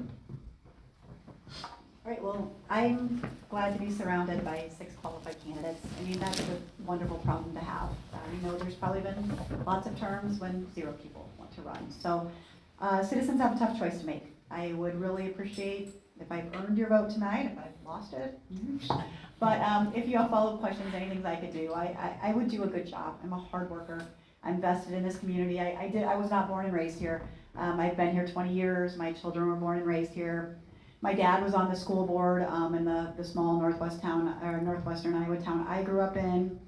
All right, well, I'm glad to be surrounded by 6 qualified candidates. I mean, that's a wonderful problem to have. You know, there's probably been lots of terms when 0 people want to run. So citizens have a tough choice to make. I would really appreciate if I've earned your vote tonight. If I've lost it, but if you have follow-up questions, anything that I could do, I would do a good job. I'm a hard worker. I'm vested in this community. I was not born and raised here. I've been here 20 years. My children were born and raised here. My dad was on the school board in the small northwestern Iowa town I grew up in.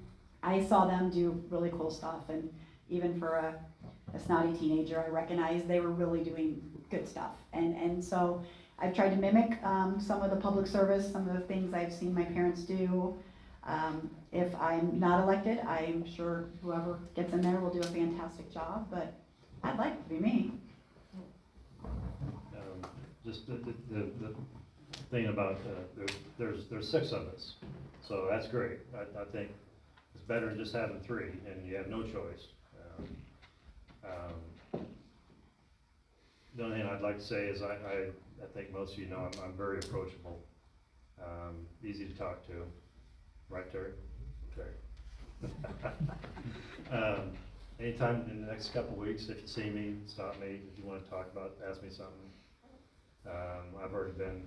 I saw them do really cool stuff, and even for a snotty teenager, I recognized they were really doing good stuff. And so I've tried to mimic some of the public service, some of the things I've seen my parents do. If I'm not elected, I'm sure whoever gets in there will do a fantastic job, but I'd like to be me. Just thinking about, there's 6 of us, so that's great. I think it's better than just having 3, and you have no choice. The only thing I'd like to say is I think most of you know I'm very approachable, easy to talk to, right, Terry? Terry. Anytime in the next couple of weeks, if you see me, stop me. If you want to talk about, ask me something. I've already been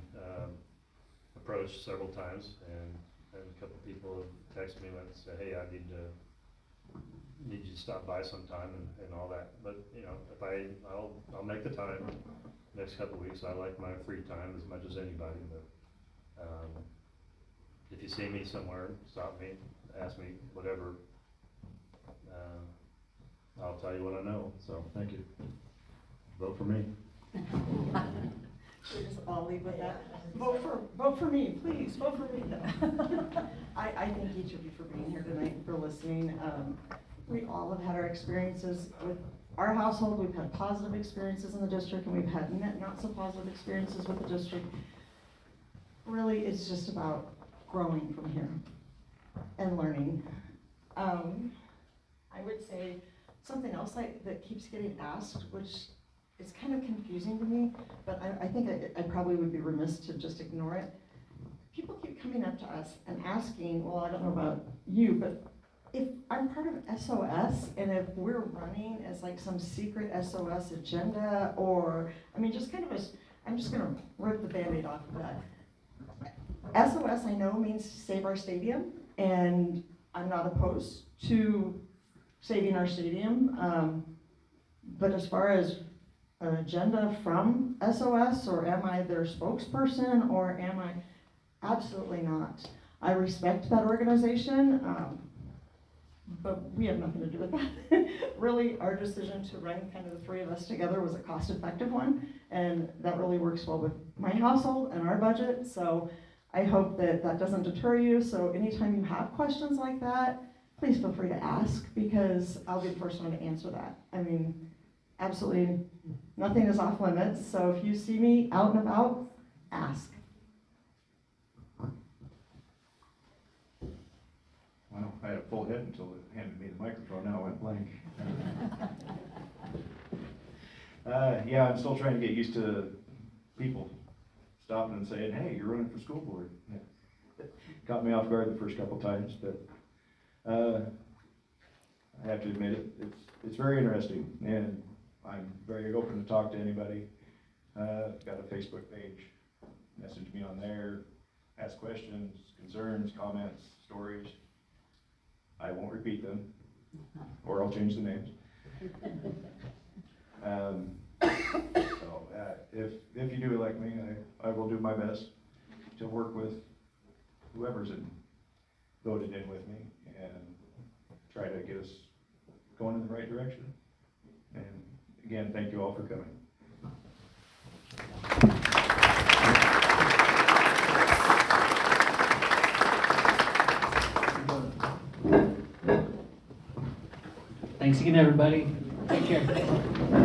approached several times, and a couple of people have texted me and said, "Hey, I need you to stop by sometime," and all that. But you know, I'll make the time. Next couple of weeks, I like my free time as much as anybody. But if you see me somewhere, stop me, ask me, whatever. I'll tell you what I know. So thank you. Vote for me. Should we just all leave with that? Vote for me, please, vote for me. I thank each of you for being here tonight, for listening. We all have had our experiences with our household. We've had positive experiences in the district, and we've had not so positive experiences with the district. Really, it's just about growing from here and learning. I would say something else that keeps getting asked, which is kind of confusing to me, but I think I probably would be remiss to just ignore it. People keep coming up to us and asking, well, I don't know about you, but if I'm part of SOS, and if we're running as like some secret SOS agenda, or, I mean, just kind of I'm just gonna rip the Band-Aid off of that. SOS, I know, means Save Our Stadium, and I'm not opposed to saving our stadium, but as far as an agenda from SOS, or am I their spokesperson, or am I? Absolutely not. I respect that organization, but we have nothing to do with that. Really, our decision to run kind of the 3 of us together was a cost-effective one, and that really works well with my household and our budget, so I hope that that doesn't deter you. So anytime you have questions like that, please feel free to ask, because I'll be the first one to answer that. I mean, absolutely nothing is off limits, so if you see me out and about, ask. Well, I had a full head until it handed me the microphone. Now I went blank. Yeah, I'm still trying to get used to people stopping and saying, "Hey, you're running for school board." Caught me off guard the first couple times, but I have to admit it's very interesting, and I'm very open to talk to anybody. Got a Facebook page. Message me on there. Ask questions, concerns, comments, stories. I won't repeat them, or I'll change the names. So if you do elect me, I will do my best to work with whoever's voted in with me and try to get us going in the right direction. And again, thank you all for coming. Thanks again, everybody. Take care.